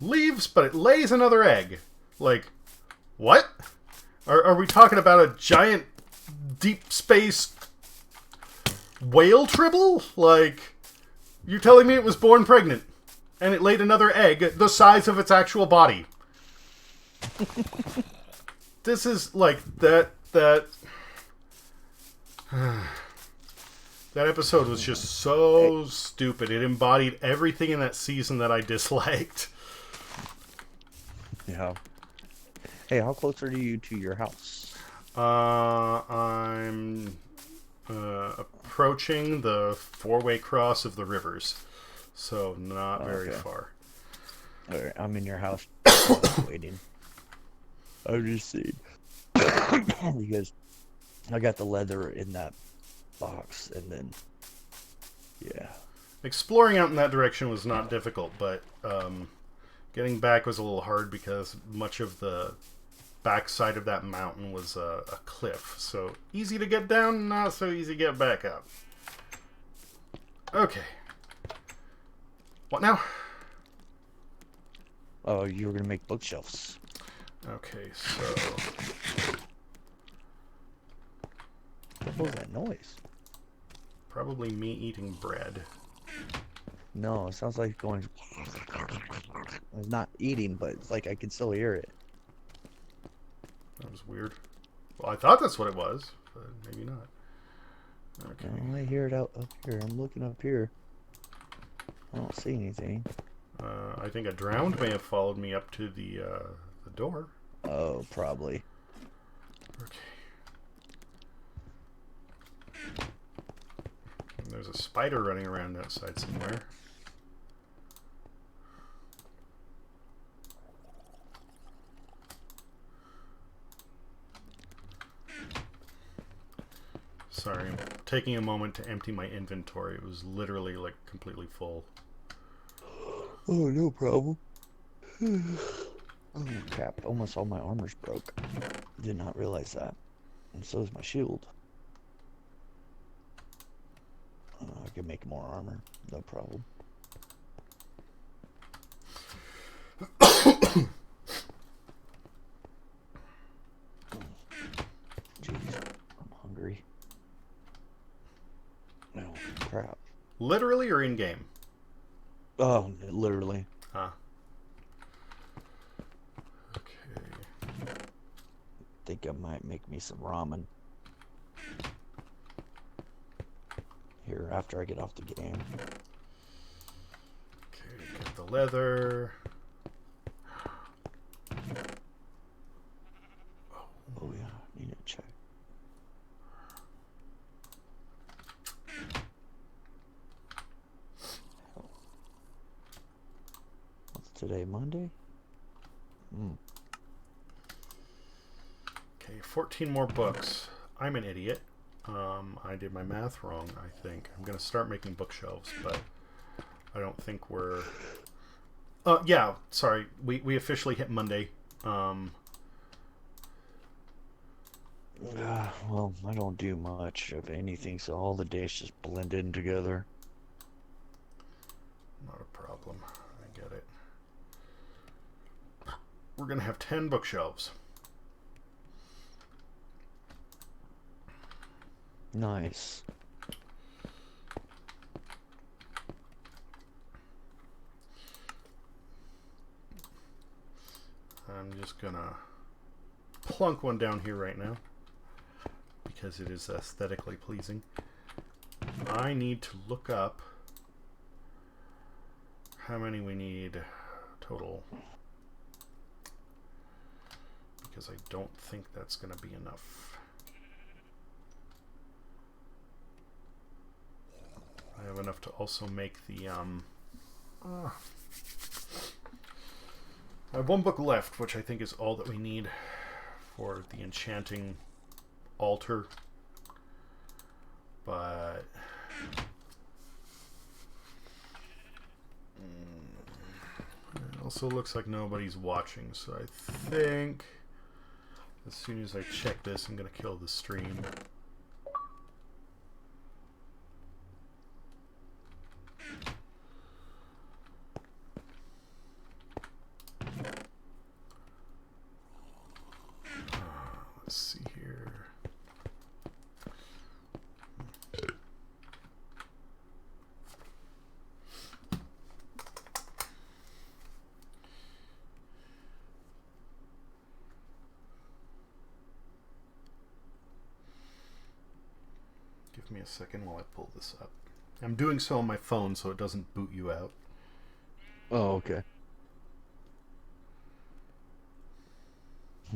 leaves, but it lays another egg. Like, what? Are we talking about a giant deep space whale tribble? Like, you're telling me it was born pregnant and it laid another egg the size of its actual body? This is like that episode was just so stupid. It embodied everything in that season that I disliked. Yeah. Hey, how close are you to your house? I'm approaching the four-way cross of the rivers, so not very far. All right, I'm in your house waiting. I'm just seeing because I got the leather in that box, and then exploring out in that direction was not difficult, but getting back was a little hard because much of the backside of that mountain was a cliff, so easy to get down, not so easy to get back up. Okay, what now? Oh, you were gonna make bookshelves. Okay, so What was that noise? probably me eating bread. No, it sounds like going. It's not eating, but it's like I can still hear it. That was weird. Well, I thought that's what it was, but maybe not. Okay. No, I hear it out up here. I'm looking up here. I don't see anything. I think a drowned may have followed me up to the door. Oh, probably. Okay. And there's a spider running around outside somewhere. Sorry, I'm taking a moment to empty my inventory. It was literally like completely full. Oh, no problem. Oh, crap. Almost all my armor's broke. Did not realize that. And so is my shield. I can make more armor. No problem. Jeez, I'm hungry. No, crap. Literally or in game? Oh, literally. Huh. Okay. Think I might make me some ramen. Here, after I get off the game. Okay, get the leather. Oh yeah, need to check. What's today, Monday? Okay, 14 more books. I'm an idiot. I did my math wrong, I think. I'm going to start making bookshelves, but I don't think we're... yeah, sorry. We officially hit Monday. Well, I don't do much of anything, so all the days just blend in together. Not a problem. I get it. We're going to have 10 bookshelves. Nice. I'm just going to plunk one down here right now because it is aesthetically pleasing. I need to look up how many we need total, because I don't think that's going to be enough. I have enough to also make the I have one book left, which I think is all that we need for the enchanting altar. But it also looks like nobody's watching, so I think as soon as I check this, I'm going to kill the stream. Let's see here. Give me a second while I pull this up. I'm doing so on my phone so it doesn't boot you out. Oh, okay. I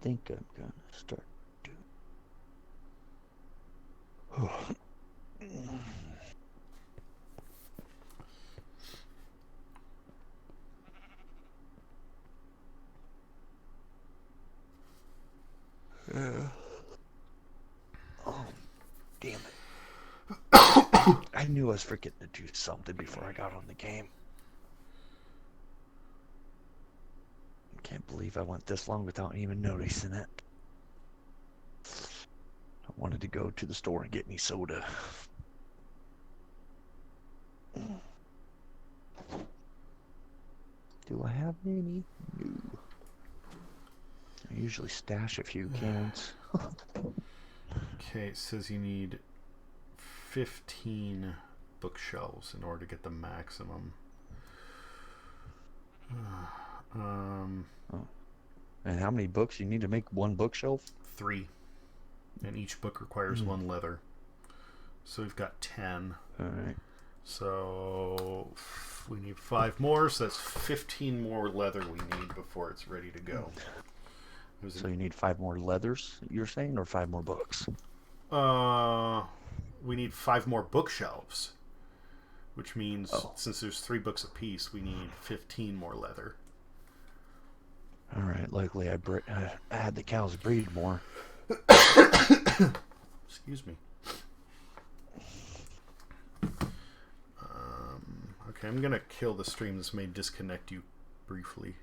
think I'm gonna start doing. Oh, damn it. I knew I was forgetting to do something before I got on the game. I can't believe I went this long without even noticing it. I wanted to go to the store and get me soda. Do I have any? No. I usually stash a few cans. Okay, it says you need 15 bookshelves in order to get the maximum. Oh. And how many books you need to make one bookshelf? 3. And each book requires 1 leather. So we've got 10. Alright. So we need 5 more, so that's 15 more leather we need before it's ready to go. So you need 5 more leathers, you're saying, or 5 more books? We need 5 more bookshelves, which means since there's 3 books apiece, we need 15 more leather. All right. Luckily, I had the cows breed more. Excuse me. Okay, I'm gonna kill the stream. This may disconnect you briefly.